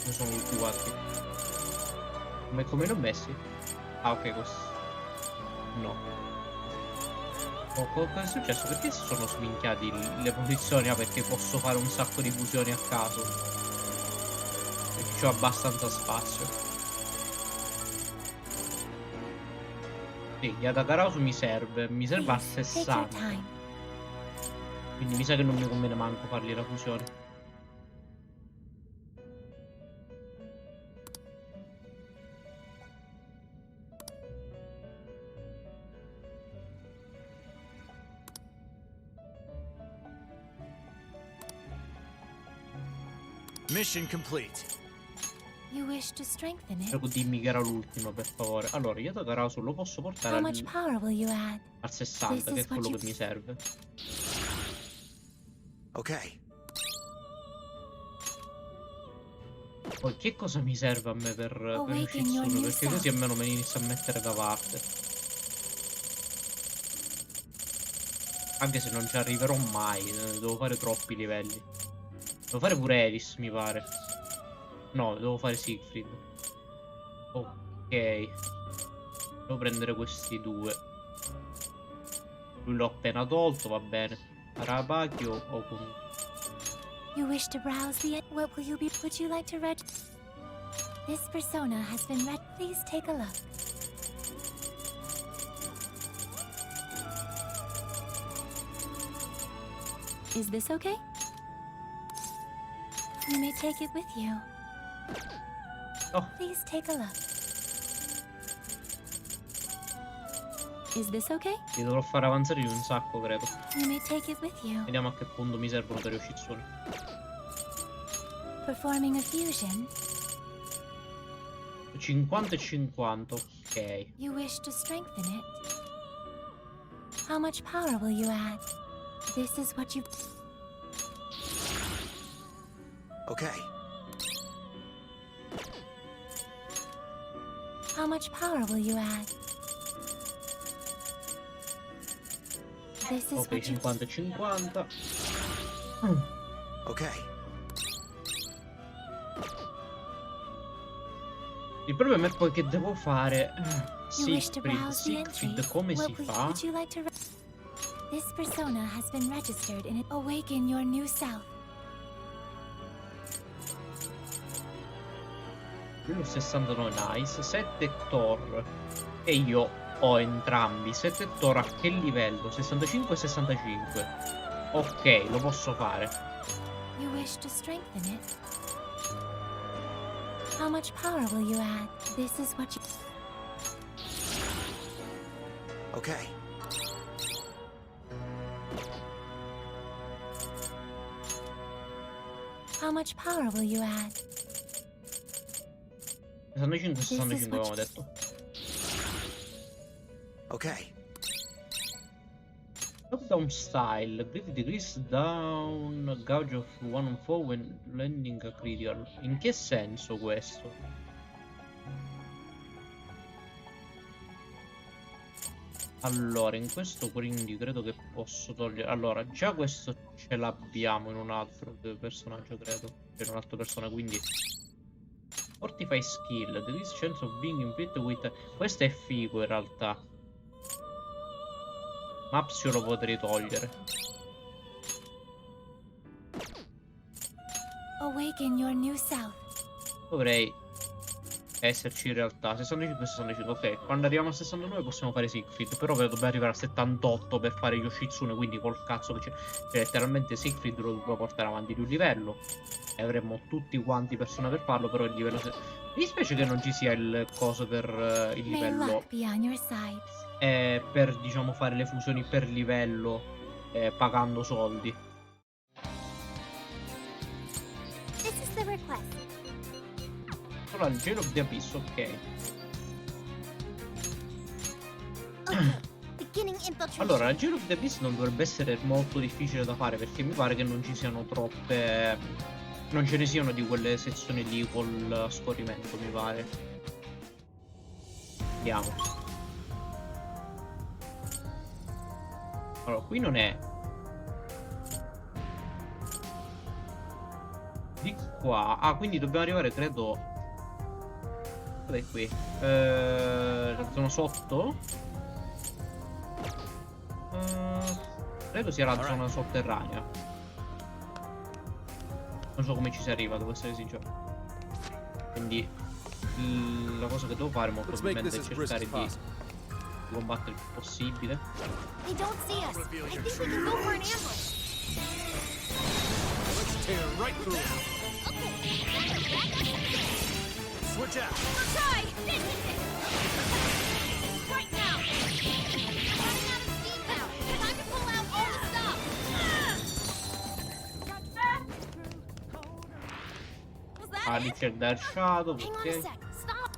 Io sono tutti quanti. Come li ho messi? Ah, ok, questo. No. Cosa è successo? Perché si sono sminchiati le posizioni? Ah, perché posso fare un sacco di fusioni a caso. Perché ho abbastanza spazio. Sì, Yatakarasu mi serve. Mi serve a Please, take your 60. time. Quindi mi sa che non mi conviene manco fargli la fusione. Mission complete. You wish to strengthen it? Prego dimmi che era l'ultimo, per favore. Allora, Yatakarasu lo posso portare How much power will you add? al 60, che This è is what quello you- che mi serve. Okay. Poi che cosa mi serve a me per Awaken Yoshitsune? your new Perché così self. almeno me ne inizio a mettere da parte. Anche se non ci arriverò mai, devo fare troppi livelli. Devo fare pure Eris, mi pare. No, devo fare Siegfried. Ok. Devo prendere questi due. Lui l'ho appena tolto, va bene. Arabaki o con... You wish to browse the... What will you be... Would you like to reg... This persona has been read. Please take a look. Is this okay? You may take it with you. Oh. Please take a look. Is this okay? Li dovrò fare avanzare di un sacco, credo. You may take it with you. Vediamo a che punto mi servono per Yoshitzune. Performing a fusion. 50 e 50, ok. You wish to strengthen it. How much power will you add? This is what you... Okay. How much power will you add? This is Ok, what you... 50 e 50. Okay. Il problema è poi che devo fare You wish to Siegfried. browse the entry? Siegfried come Well, si please, fa? would you like to... This persona has been registered in it. Awaken your new self. Quello 69 nice, 7 Thor. E io ho entrambi. 7 Thor a che livello? 65 e 65. Ok, lo posso fare. You wish to strengthen it? How much power will you add? This is what you... Okay. How much power will you add? 65 e 65 avevamo detto. Okay. Lockdown style. Grid decrease down gauge of 1 on 4 when landing a critical. In che senso questo? Allora, in questo quindi credo che posso togliere... Allora, già questo ce l'abbiamo in un altro personaggio, credo. In un'altra persona, quindi... Fortify skill. Decrease chance of being inflicted with... Questo è figo in realtà. Maps io lo potrei togliere. Awaken your new self. Dovrei esserci in realtà 65 e 65. Ok, quando arriviamo a 69 possiamo fare Siegfried. Però vedo dobbiamo arrivare a 78 per fare Yoshitsune. Quindi col cazzo che c'è, cioè letteralmente Siegfried lo dobbiamo portare avanti di un livello. E avremmo tutti quanti persone per farlo. Però il livello mi dispiace che non ci sia il coso per il livello per diciamo fare le fusioni per livello pagando soldi. This is the request. Allora il Gale of the Abyss, ok. Beginning infiltration. Allora il Gale of the Abyss non dovrebbe essere molto difficile da fare, perché mi pare che non ci siano troppe... non ce ne siano di quelle sezioni lì col scorrimento, mi pare. Vediamo. Allora, qui non è. Di qua. Ah, quindi dobbiamo arrivare, credo. Dov'è qui? La zona sotto? Credo sia la zona sotterranea. Non so come ci si arriva, devo essere sincero. Quindi la cosa che devo fare molto probabilmente è cercare di combattere il più possibile. They don't see us. I think we can go for an ambush. Let's tear right through it. Switch out. We'll try. This is it. Right now. I'm running out of steam now. Time to pull out all the stuff. Was that Ah, lì c'è il Dark Shadow, Hang on a ok. sec. Stop.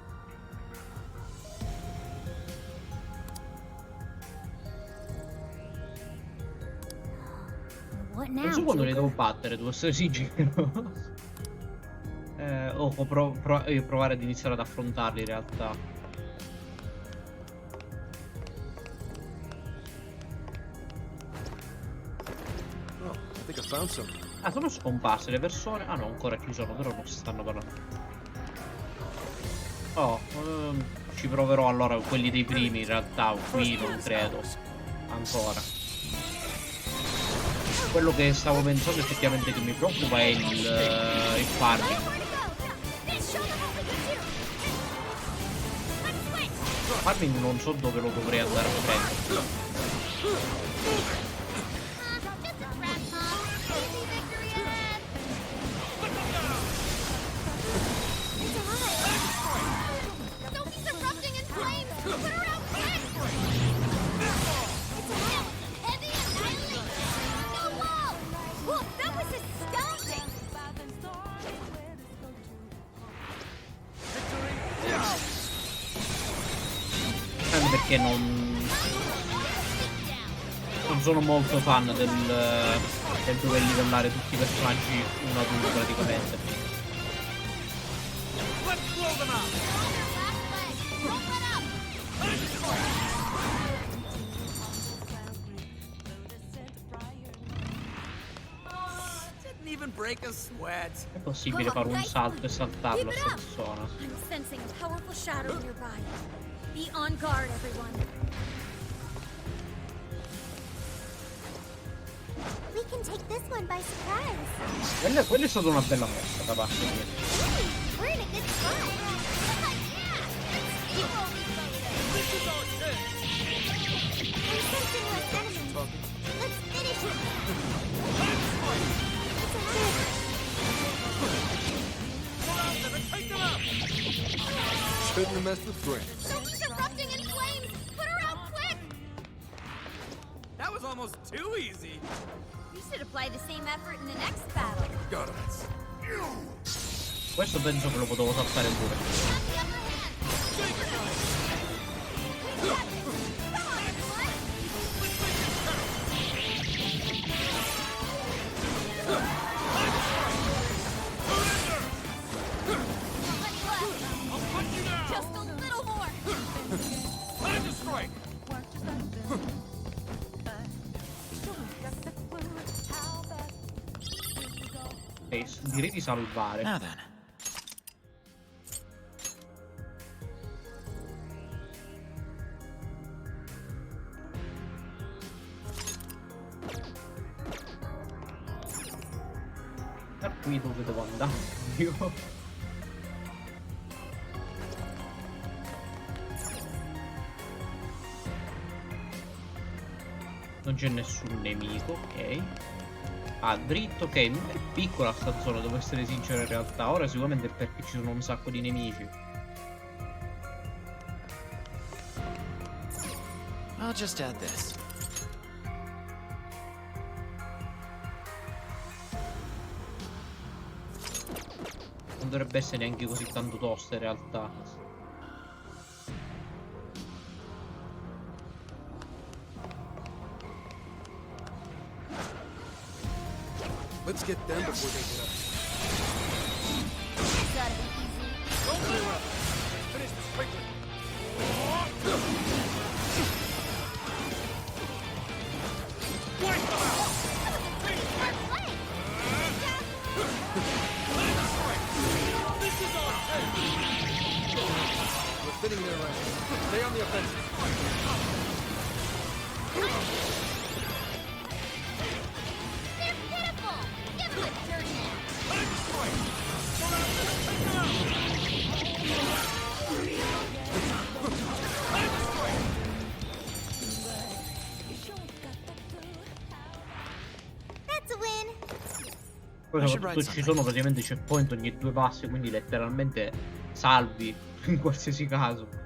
What now? Non so quando le Joker? devo battere, devo essere sincero. O provare ad iniziare ad affrontarli in realtà. Oh, I think I found something. Ah, sono scomparse le persone. Ah no, ancora ci sono, però non si stanno parlando. Oh, ci proverò allora quelli dei primi in realtà. Qui non credo. Ancora. Quello che stavo pensando effettivamente che mi preoccupa è il farming. Farming non so dove lo dovrei andare a prendere. perché non sono molto fan del dover livellare tutti i personaggi uno ad uno praticamente. È possibile fare un salto e saltarlo a sta persona. I'm sensing a powerful shadow nearby. Be on guard, everyone. We can take this one by surprise. Quella è stata una bella mossa da parte mia. We're in a good spot. I'm sensing less enemies. Let's finish it. Shouldn't have messed with Grace. Someone's erupting in flames! Put her out quick! That was almost too easy. You should apply the same effort in the next battle. Got it. Questo penso che lo potevo saltare pure. Just a little more! Time to strike! Ok, direi di salvare. Now then. Da qui dove devo andare? Io. Non c'è nessun nemico, ok. Ah, dritto, ok. Non è piccola sta zona, devo essere sincero in realtà. Ora sicuramente è perché ci sono un sacco di nemici. I'll just add this. Non dovrebbe essere neanche così tanto tosta in realtà. Let's get them before they get up. Don't interrupt! Finish this quickly! Wipe them out! This is our chance! We're fitting their ranks. Stay on the offensive. They're pitiful! Give them a dirty look! Time to strike! Go out there and take them out! Time to strike! That's a win. Poi soprattutto ci sono praticamente checkpoint ogni 2 passi, quindi letteralmente salvi in qualsiasi caso.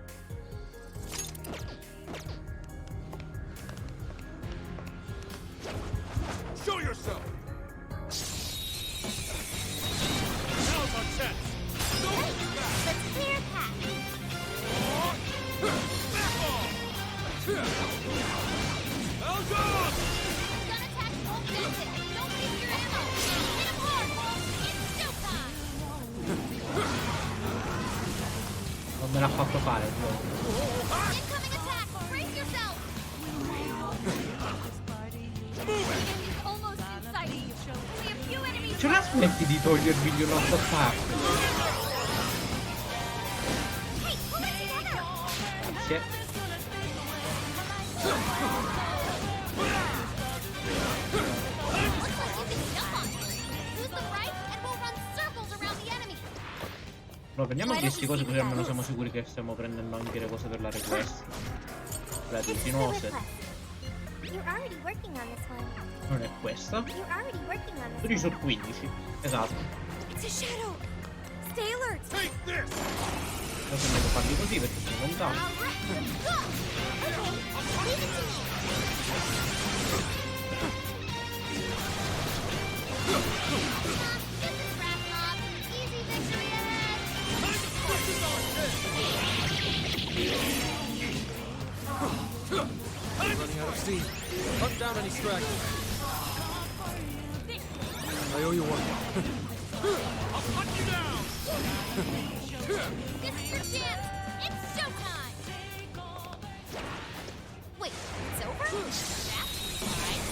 Show yourself! Now's our chance! Don't hold back! Let's clear a path. Back off! Now go! Gun attack won't miss it! Don't waste your ammo! Hit him hard, Wolf! It's showtime! Non me l'ha fatto fare il gioco. Incoming attack! Brace yourself! Almost in sight! Only a few enemies Ce la smetti di togliermi gli un'altra parte? Hey, pull it together! Grazie. Looks like you can jump on it. Use the right and we'll run circles around the enemy. Allora prendiamo queste cose così almeno siamo sicuri che stiamo prendendo anche le cose per la request. Le It's the retinose. request. You're already working on this one. Non è questa. You're already working on this 12 one. su 15. Esatto. It's a shadow! Stay alert! Take this! Adesso è meglio farli così perché sono lontano. All right, go! Okay, leave it to me. This is Rat Mob. Easy victory ahead! This is our chance! down and distract me. I owe you one. I'll hunt you down! This is your chance! It's showtime! Wait, it's over? That's right.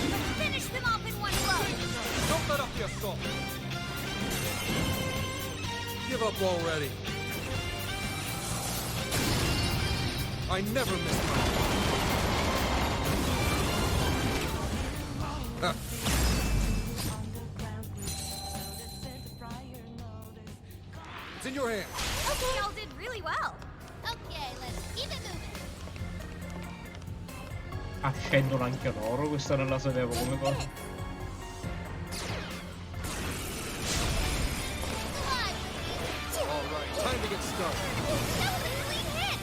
Let's finish them off in one blow! Don't let up the assault. Give up already. I never miss my... Ah. It's in your hands. Okay, y'all did really well. Okay, let's keep it moving. Scendono anche loro, questa non la sapevo come cosa. All right, time to get started. That was a clean hit!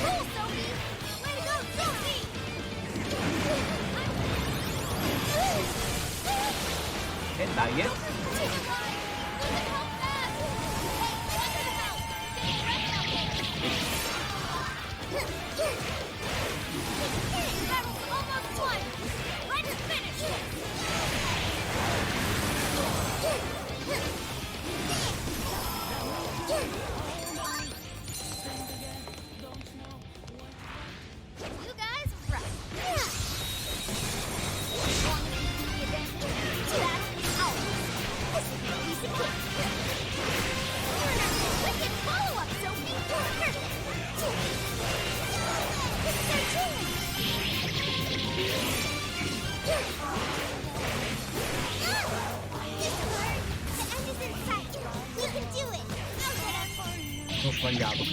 Cool, Sophie! Way to go, Sophie! E dai, You guys rock. Wicked follow-up, Sophie! This is our chance! This hurt! The end is in sight! We can do it! I'll get us! ho sbagliato.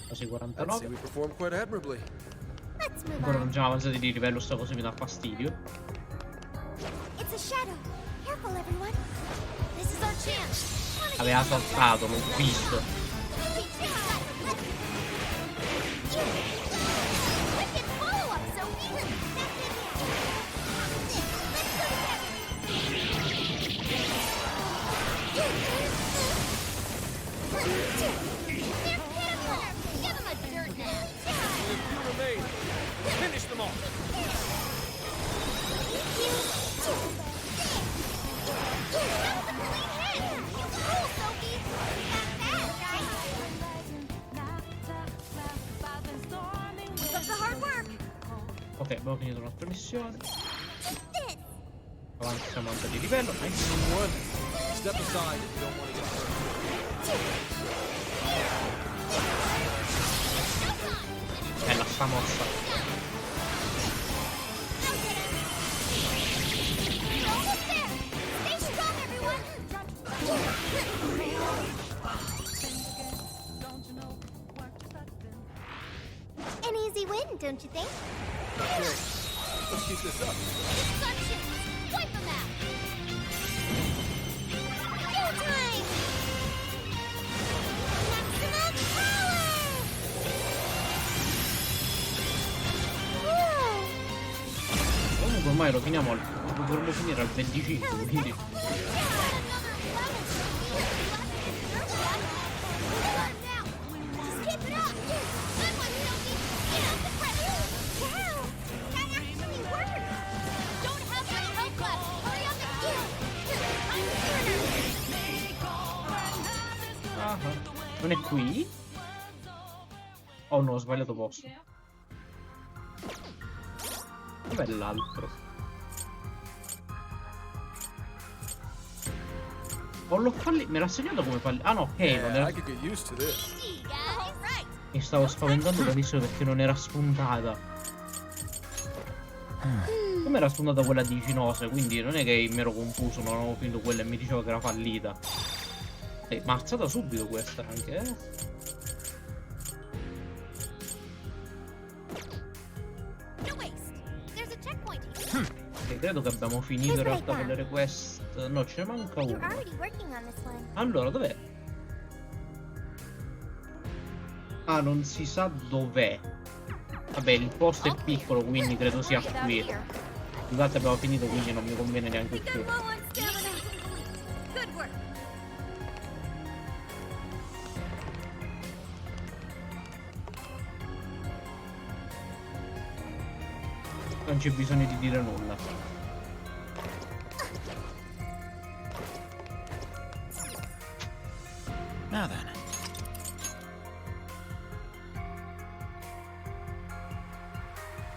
Quasi I'd say 49. we performed quite admirably. Let's move Ancora non on. siamo avanzati di livello, sta cosa mi dà fastidio. It's a shadow. Careful, everyone. This is our chance. Aveva saltato, l'ho visto. Wicked follow-up, Sophie. Give him a dirt nap. Only a few remain. Finish them off! Ok, abbiamo finito un'altra missione. Avanti, siamo andati di livello. Nice. One, step aside if you don't want to get hurt. Bella sta mossa. An easy win, don't you think? Okay, let's keep this up. Instructions! Wipe them out! Go time! Maximum power! Whoa! Comunque ormai lo finiamo dovremmo finire al 25, quindi. Ah, non è qui? Oh no, ho sbagliato posto. Dov'è l'altro? Oh, l'ho fallito. Me l'ha segnato come fallito. Ah no, ok, non era... I could get used to this. Mi stavo spaventando tantissimo perché non era spuntata. Come era spuntata quella di Cinose, quindi non è che mi ero confuso, non avevo finito quella e mi diceva che era fallita. Ma alzata subito questa anche, eh? Ok, credo che abbiamo finito in realtà con le request. No, ce ne manca uno. Allora, dov'è? Ah, non si sa dov'è. Vabbè, il posto è piccolo, quindi credo sia qui. Scusate, abbiamo finito, quindi non mi conviene neanche più. Non c'è bisogno di dire nulla. Now then.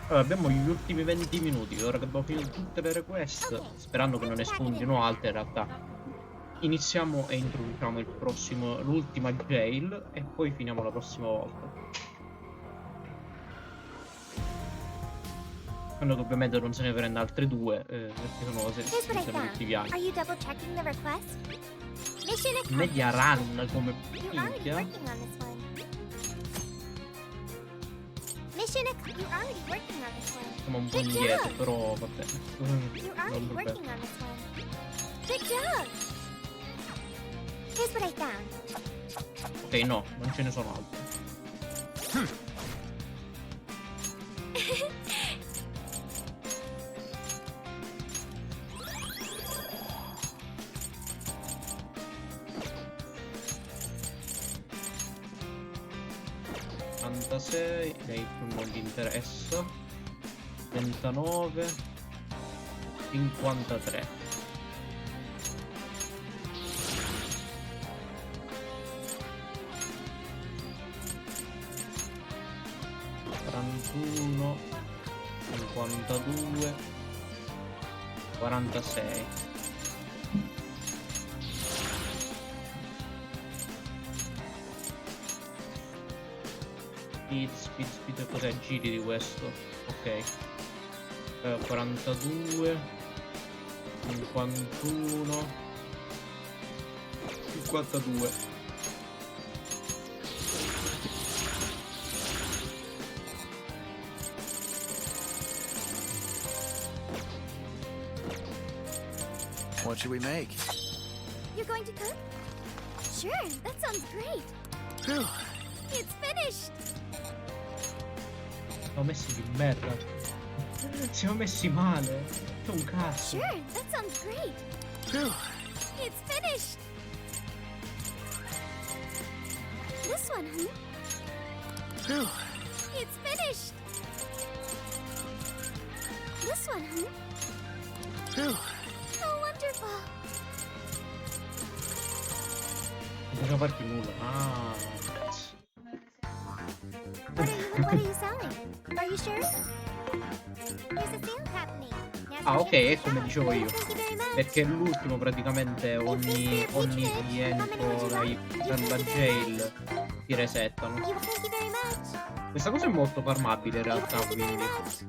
Allora, abbiamo gli ultimi 20 minuti, ora che abbiamo finito tutte le request, sperando che non ne spuntino altre in realtà. Iniziamo e introduciamo l'ultima jail e poi finiamo la prossima volta. Quando ovviamente non se ne prenda altre due, perché sono tutti viaggi. Are you double checking the request? Mission accomplished. Media run come You're already minchia. working on this one. Mission you're already working on this one. Siamo un po' Good indietro, job. però vabbè. You're already Non vabbè. working on this one. Good job. Here's what I found. Ok, no, non ce ne sono altri. Lei non gli interessa. 39 53 41 52 46. Speed, cos'è? Giri di questo. Ok. 42 51 52. What should we make? You're going to cook? Sure, that sounds great. Phew. It's finished. Siamo messi di merda. Siamo messi male. C'è un cazzo. Sure, that sounds great. Phew. It's finished. This one, Phew. It's finished. This one, Phew. Oh, wonderful. Non possiamo farci nulla. Ah, cazzo. What are you selling? Are you sure? There's a sale happening. Ah, ok, è come dicevo io. Thank you very much. Perché l'ultimo praticamente ogni rientro dalla jail ti resettano. Thank you very much. Questa cosa è molto farmabile in realtà, Thank you very quindi. much.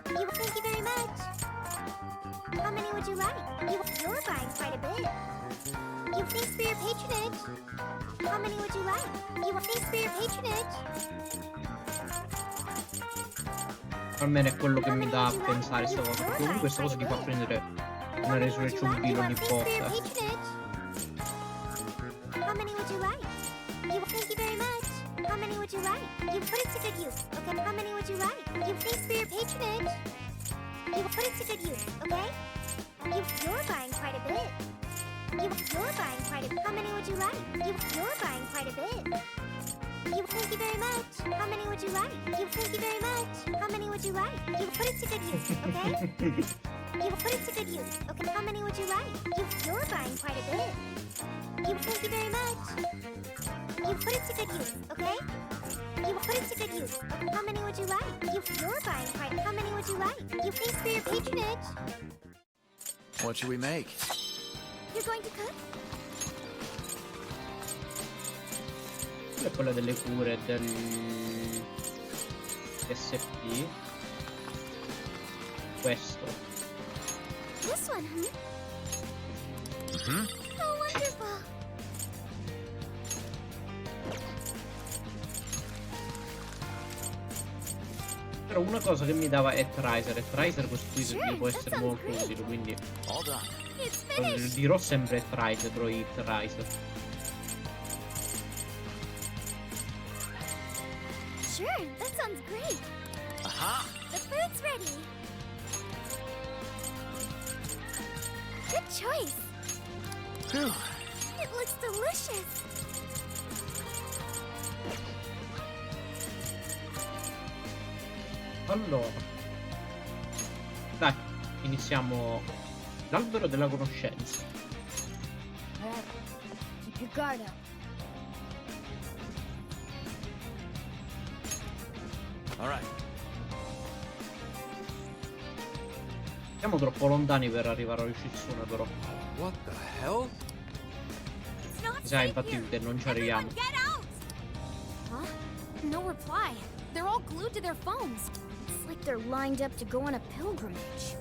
Thank you very much. How many would you like? You're buying quite a bit. Thanks for your patronage. How many would you like? Thanks for your patronage. Almeno è quello che mi dà a pensare sta cosa. Perché comunque questa cosa ti fa prendere una resurrection bill ogni volta. How many would you like? Thank you very much. How many would you like? You put it to good use. Okay. How many would you like? Thanks for your patronage. You put it to good use. Okay. You're buying quite a bit. You're buying quite a bit. How many would you like? You're buying quite a bit. Thank you very much. How many would you like? Thank you very much. How many would you like? Put it to good use, okay? Put it to good use. Okay, how many would you like? You're buying quite a bit. Thank you very much. Put it to good use, okay? Put it to good use. Okay, how many would you like? You're buying quite a. How many would you like? Thanks for your patronage. What should we make? You're going to cook? È quella delle cure del SP. Questo. This one, Oh, wonderful. Però una cosa che mi dava è Tracer costruito che può essere molto utile, quindi dirò sempre Tracer o i Tracer. Sure, that sounds great. Aha! The food's ready. Good choice. Phew. It looks delicious. Allora, iniziamo l'albero della conoscenza. Keep your guard up. All right. Siamo troppo lontani per arrivare al Shitsune, però. What the hell? Mi sa infatti che non ci arriviamo. Huh? No reply. They're all glued to their phones. It's like they're lined up to go on a pilgrimage.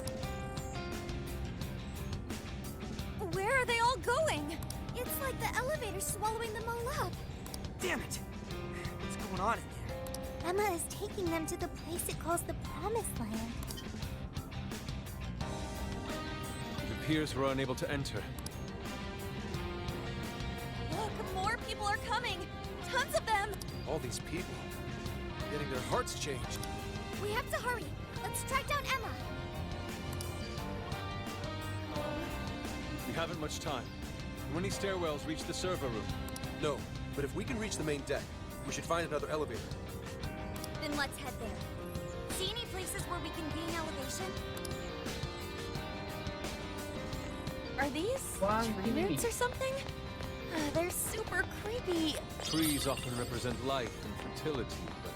Where are they all going? It's like the elevator's swallowing them all up. Damn it! What's going on in there? Emma is taking them to the place it calls the Promised Land. It appears we're unable to enter. Look, more people are coming. Tons of them. All these people. Getting their hearts changed. We have to hurry. Let's track down Emma. We haven't much time. How many stairwells reach the server room? No, but if we can reach the main deck, we should find another elevator. Then let's head there. See any places where we can gain elevation? Are these tree roots or something? They're super creepy. Trees often represent life and fertility, but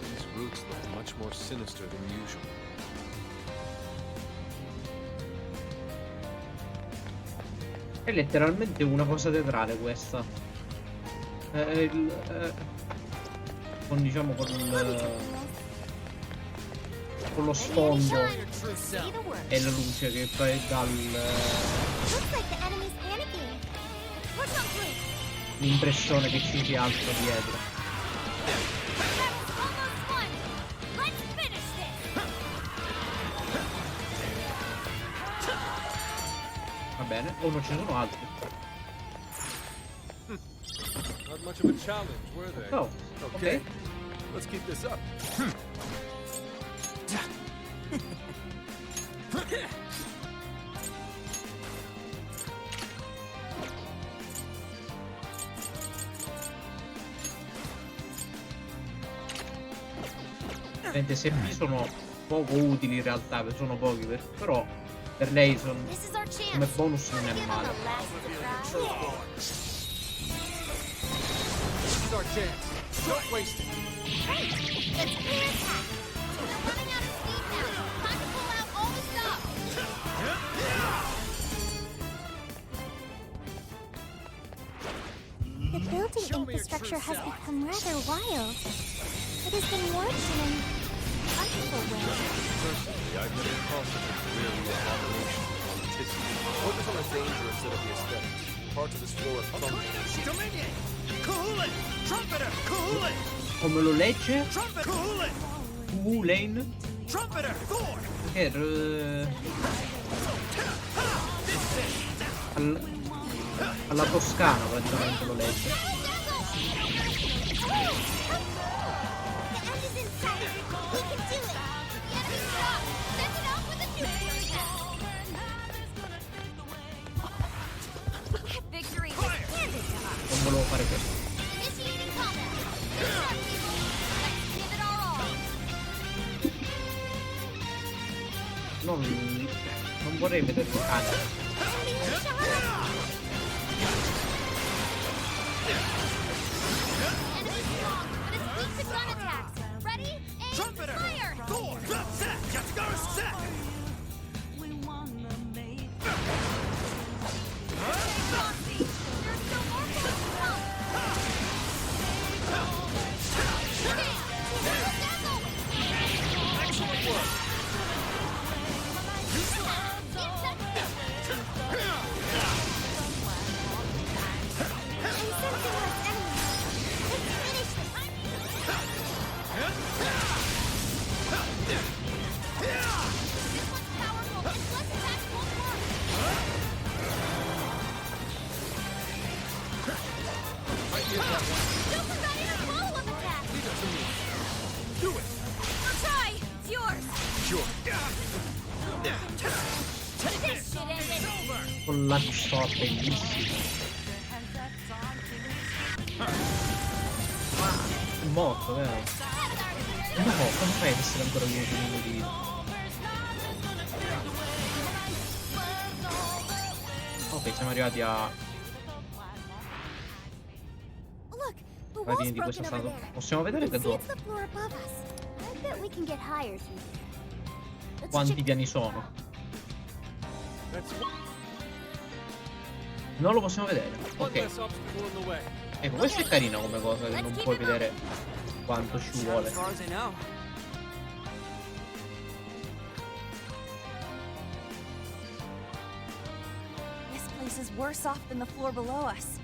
these roots look much more sinister than usual. È letteralmente una cosa teatrale questa. Con diciamo con lo sfondo e la luce che fa l'impressione che ci sia altro dietro. Va bene, o non ce ne sono altri. Not much of a challenge, were they? Oh, Okay, let's keep this up. Semplici sono poco utili in realtà, sono pochi, però per lei sono come bonus non è male. This is our chance. Don't waste it. Great! It's clear attack. We're running out of steam now. Time to pull out all the stuff. The building infrastructure has become rather wild. It has been worked in an unequal way. Personally, I've never called it a really abomination of authenticity. Focus on the danger instead of the aesthetics. Parts of this floor are crumbling. Dominion! Cool it! Trumpeter! Cool it! Come lo legge? Trumpet! Cool it! Lane? Trumpeter! Thor! Alla toscana praticamente lo legge. Non volevo fare questo. Non vorrei vedere giocare. Con la pistola bellissima. È morto, vero? No, come fai ad essere ancora vivo di Ok, siamo arrivati a Look, the alla wall's fine di questa broken over strada. there. Possiamo vedere You che can see it's the floor above us. I bet we can get higher through there. Let's quanti check. piani sono. That's Non lo possiamo vedere. one Ok. less obstacle in the way. Ecco, questa è carina come cosa, che non puoi vedere quanto ci As vuole. far as I know. This place is worse off than the floor below us.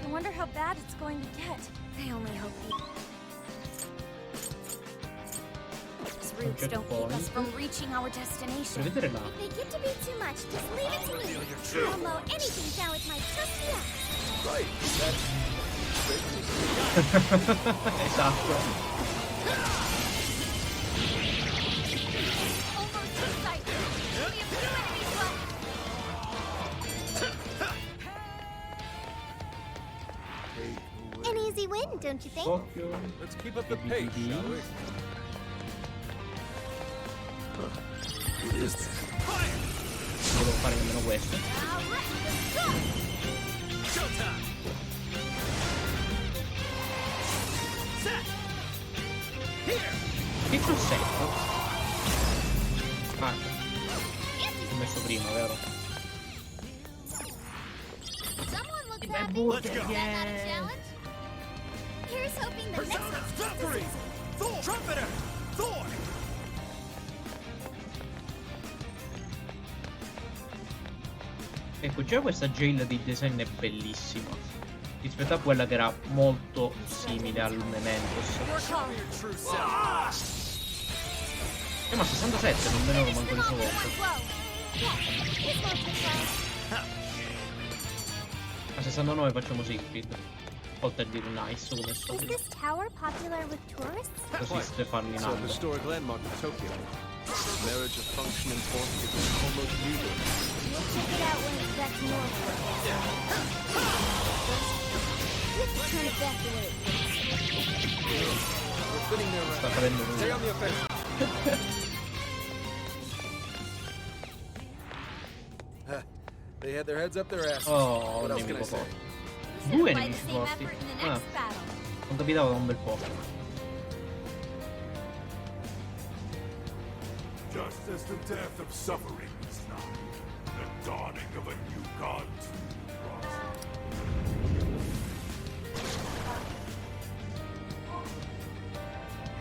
I wonder how bad it's going to get. I only hope These roots don't keep us from reaching our Per destination. vedere là. if they get to be too much, just leave it to me. I'll mow anything down with my trusty axe. Right. That's Esatto. Almost in sight. We have two enemies left. An easy win, don't you think? Occhio. Let's keep up the pace, shall we? what is that? Devo fare nemmeno questo. All right, let's go. Showtime! Set! Here! Che cos'etto? Ah, l'ho messo prima, vero? Someone looks Beh, happy. Let's go. Is that not a challenge? Here's hoping the next Persona one is Valkyrie! easy. Thor! Trumpeter! Thor! Ecco, già questa jail di design è bellissima. Rispetto a quella che era molto simile al Mementos. True self! Ma 67, non me ne ero manco reso conto. Whoa. Yeah, this won't be fun. A 69 facciamo Siegfried. Oltre a dire nice come Is solito. this tower popular with tourists? Così Stefano in It's a alto. historic landmark of Tokyo. Marriage of function and form is almost legal. We'll check it out when it's back to normal. We have to turn it back the way it was. We're fitting there Sta right. cadendo Stay nulla. on the offensive. They had their heads up their asses. Oh, What un else can I nemico say? forte. We'll Due apply the nemici same forti. effort in the Ah, next battle. non capitava da un bel po'. Just as the death of suffering is nigh, the dawning of a new god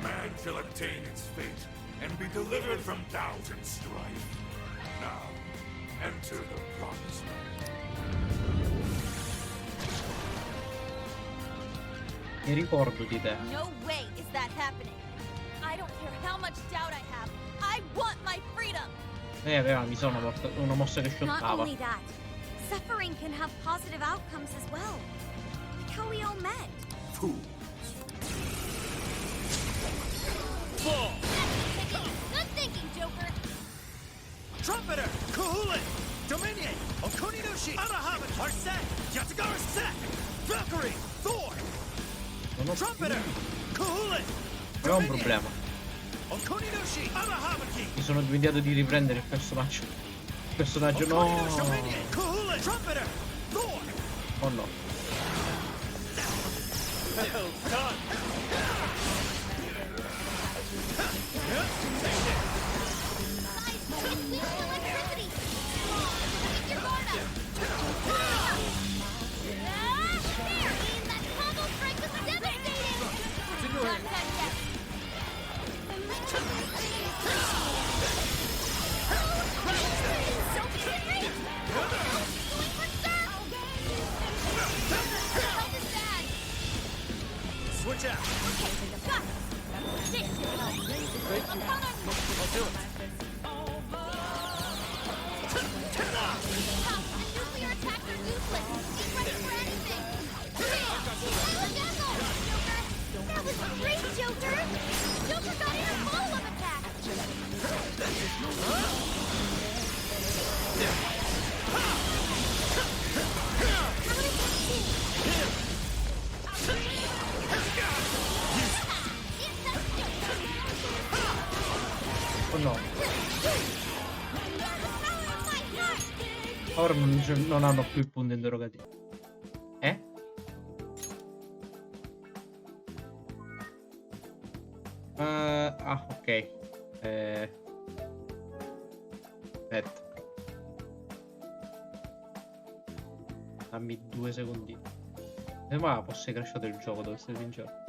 Man shall attain its fate and be delivered from doubt and strife. Now, enter the promised land. Mi ricordo di te. No way is that happening. I don't care how much doubt I have. I want my freedom. Lei aveva bisogno una mossa che Not shottava. only that, suffering can have positive outcomes as well. Like how we all met. Fools. Good thinking, Joker. Trumpeter! Kuhulan! Dominion! Okuninushi! Arahaman! Arset! Yatagara Set! Valkyrie! Thor! Non ho Trumpeter! Kuhulan! Però ho un problema. Okuninushi! Arahamaki! Mi sono dimenticato di riprendere il personaggio. Il personaggio no. Dominion! Kuhulan! Trumpeter! Thor! Oh no. Well done! Electricity. Get your guard up. There! That combo strike was devastating. Not done yet. So different. Going for serve. Help is bad. Switch out! Got it. This. I'll do it. Stop. The nuclear attacks are useless. He's ready for anything. Joker! That was great, Joker! Joker got in a follow-up attack! Oh no. Ora non hanno più il punto interrogativo. Eh? Ok. Aspetta. Dammi 2 secondi. Ma fosse crashato il gioco, devo essere sincero.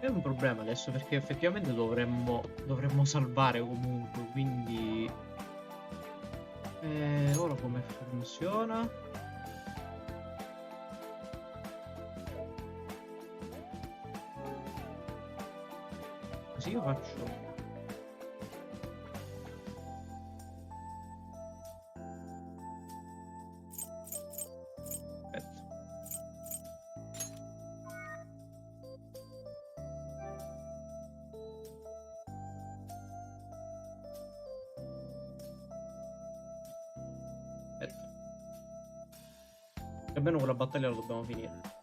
È un problema adesso perché effettivamente dovremmo salvare comunque, quindi ora come funziona? Così io faccio. Almeno quella battaglia la dobbiamo finire.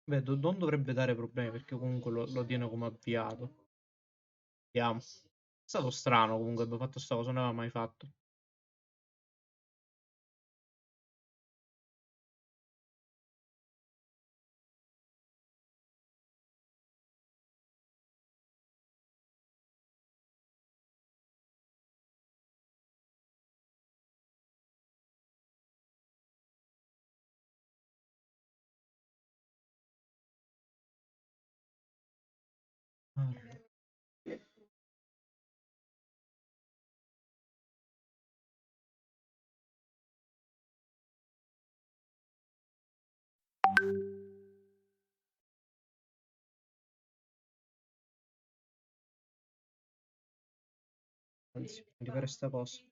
Beh, non dovrebbe dare problemi perché comunque lo tiene come avviato. Vediamo. È stato strano comunque, abbiamo fatto sta cosa, non aveva mai fatto. Anzi, rifare sta cosa.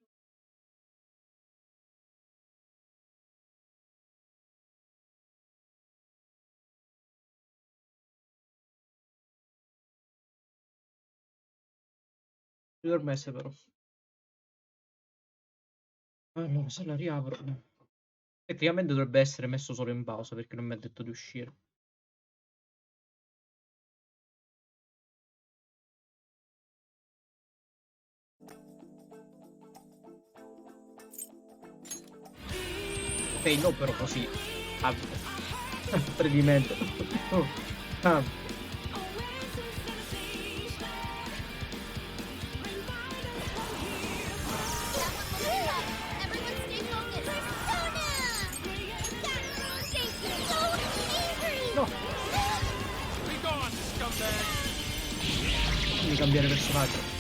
Due mese però. Allora, se la riapro. Tecnicamente dovrebbe essere messo solo in pausa perché non mi ha detto di uscire. Ok, no però così. Tradimento. Devi cambiare personaggio.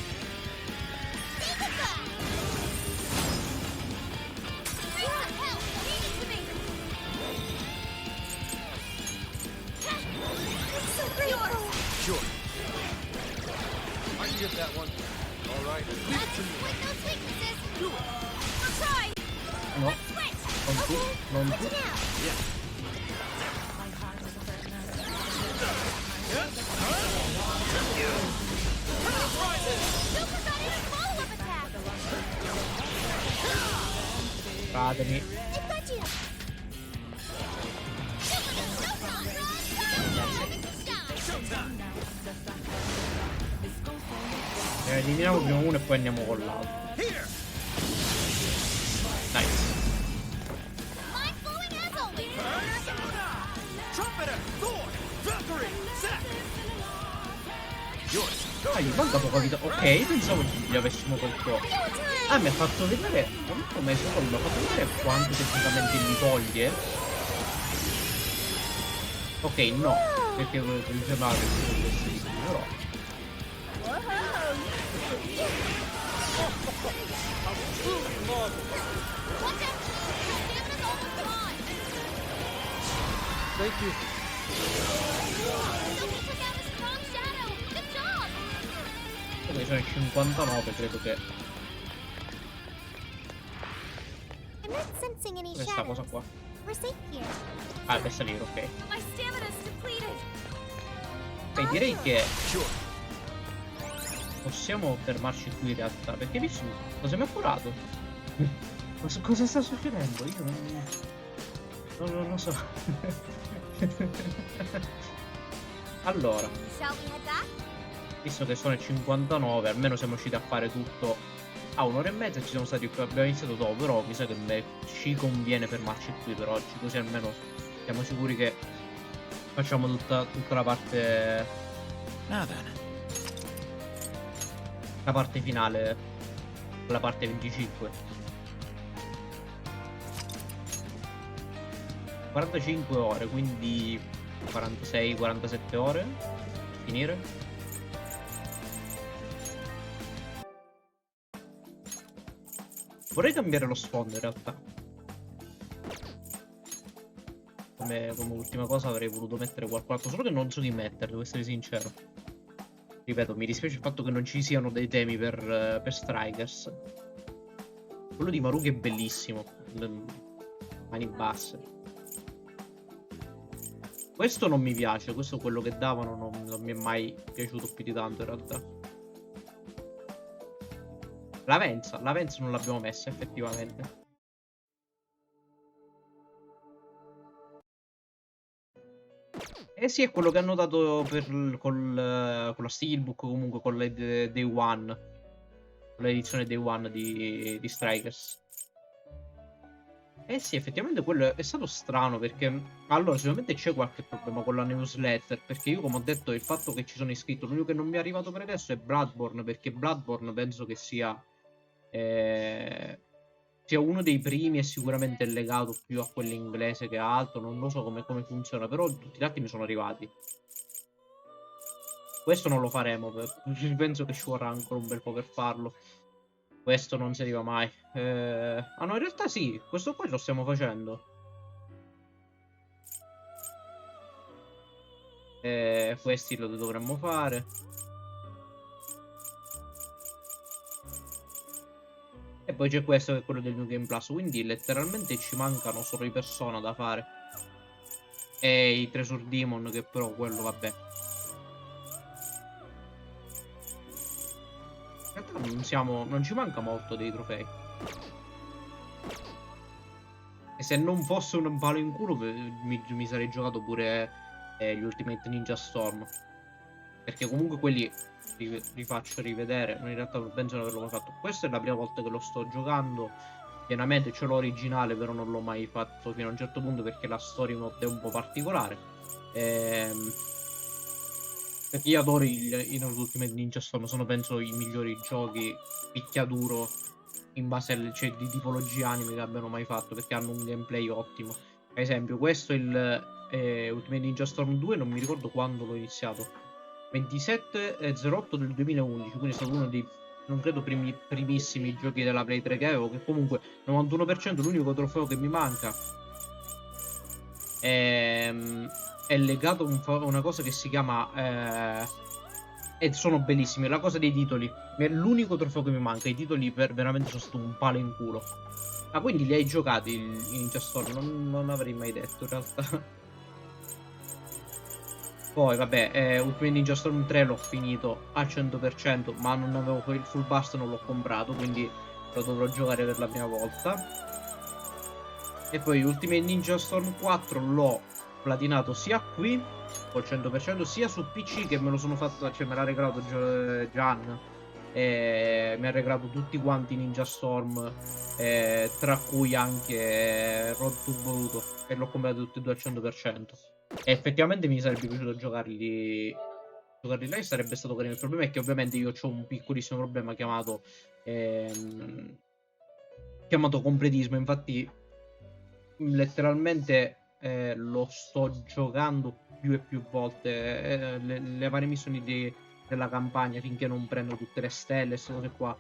Sure. I can get that one. All right. Leave it to me. With those weaknesses, do it. I'll try. No. Let's switch. Non tu, non tu. Yeah. Super got in a follow-up attack. Fatemi. I've got you. Eliminiamo prima uno e poi andiamo con l'altro. Nice. Ah, gli manca poca vita. Ok, pensavo gli avessimo tolto. Ah, mi ha fatto vedere. Come secondo, mi ha fatto vedere quanto tecnicamente gli toglie. Ok, no. Perché mi sembrava che fosse di più, però. Thank you. Ok, sono i 59, credo che. I'm not sensing any Questa cosa shadows. qua. We're safe here. Ah, per salire, ok. My stamina's depleted. Ok, direi che possiamo fermarci qui in realtà. Perché lì su cosa mi ha curato? Cosa sta succedendo? Io non lo so. Allora, Shall we head back? visto che sono le 59, almeno siamo riusciti a fare tutto a un'ora e mezza. Ci siamo stati qui, abbiamo iniziato dopo, però mi sa che ci conviene fermarci qui per oggi, così almeno siamo sicuri che facciamo tutta la parte, la parte finale, la parte 25. 45 ore, quindi 46-47 ore per finire. Vorrei cambiare lo sfondo in realtà. Come ultima cosa avrei voluto mettere qualcos'altro, solo che non so di mettere, devo essere sincero. Ripeto, mi dispiace il fatto che non ci siano dei temi per Strikers. Quello di Maruki è bellissimo. Mani basse. Questo non mi piace, questo quello che davano non mi è mai piaciuto più di tanto in realtà. La Venza non l'abbiamo messa effettivamente. Eh sì, è quello che hanno dato con la Steelbook, comunque con le Day One. Con l'edizione Day One di Strikers. Eh sì, effettivamente quello è stato strano perché allora sicuramente c'è qualche problema con la newsletter, perché io come ho detto il fatto che ci sono iscritto, l'unico che non mi è arrivato per adesso è Bloodborne, perché Bloodborne penso che sia uno dei primi e sicuramente è legato più a quello inglese che a altro, non lo so come funziona, però tutti gli altri mi sono arrivati. Questo non lo faremo, penso che ci vorrà ancora un bel po' per farlo. Questo non si arriva mai. Ah no, in realtà sì, questo qua lo stiamo facendo. Questi lo dovremmo fare. E poi c'è questo che è quello del New Game Plus. Quindi letteralmente ci mancano solo i Persona da fare. E i Treasure Demon, che però quello vabbè. In realtà non ci manca molto dei trofei. E se non fosse un palo in culo mi sarei giocato pure gli Ultimate Ninja Storm. Perché comunque quelli li faccio rivedere. Ma in realtà penso di averlo mai fatto. Questa è la prima volta che lo sto giocando pienamente. C'è l'originale, però non l'ho mai fatto fino a un certo punto perché la story mode è un po' particolare. Perché io adoro i Ultimate Ninja Storm, sono penso i migliori giochi picchiaduro in base cioè, di tipologia anime che abbiano mai fatto, perché hanno un gameplay ottimo. Per esempio, questo è il Ultimate Ninja Storm 2, non mi ricordo quando l'ho iniziato. 27/08 del 2011, quindi è stato uno dei, non credo, primissimi giochi della Play 3 che avevo, che comunque 91%, l'unico trofeo che mi manca è legato a una cosa che si chiama e sono bellissimi, la cosa dei titoli è l'unico trofeo che mi manca. I titoli veramente sono stato un palo in culo. Ah, quindi li hai giocati in Ninja Storm? Non avrei mai detto in realtà. Poi vabbè, Ultimate Ninja Storm 3 l'ho finito al 100%, ma non avevo il full burst, non l'ho comprato, quindi lo dovrò giocare per la prima volta. E poi Ultimate Ninja Storm 4 l'ho platinato sia qui col 100%, sia su PC, che me lo sono fatto, cioè me l'ha regalato Gian, e mi ha regalato tutti quanti Ninja Storm, tra cui anche Road to Boruto, e l'ho comprato tutti e due al 100%. E effettivamente mi sarebbe piaciuto giocarli giocarli live sarebbe stato carino. Il problema è che ovviamente io ho un piccolissimo problema chiamato completismo. Infatti letteralmente lo sto giocando più e più volte, le varie missioni della campagna, finché non prendo tutte le stelle, queste cose qua.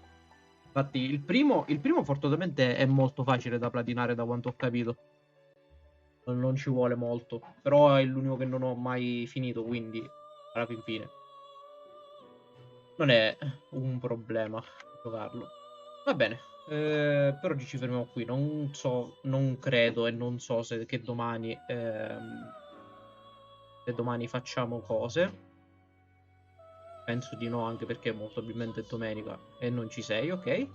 Infatti il primo fortunatamente è molto facile da platinare, da quanto ho capito. Non ci vuole molto, però è l'unico che non ho mai finito, quindi alla fin fine non è un problema giocarlo. Va bene, per oggi ci fermiamo qui. Non so, non credo e non so se domani facciamo cose. Penso di no, anche perché molto probabilmente è domenica e non ci sei, ok?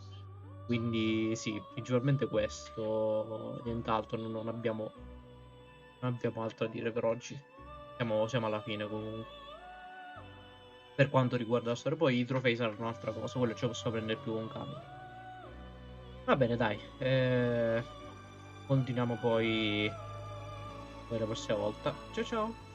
Quindi sì, principalmente questo, nient'altro, non abbiamo altro da dire per oggi. Siamo alla fine comunque. Per quanto riguarda la storia, poi i trofei saranno un'altra cosa, quello ce lo posso prendere più con calma. Va bene, dai. Continuiamo poi la prossima volta. Ciao ciao!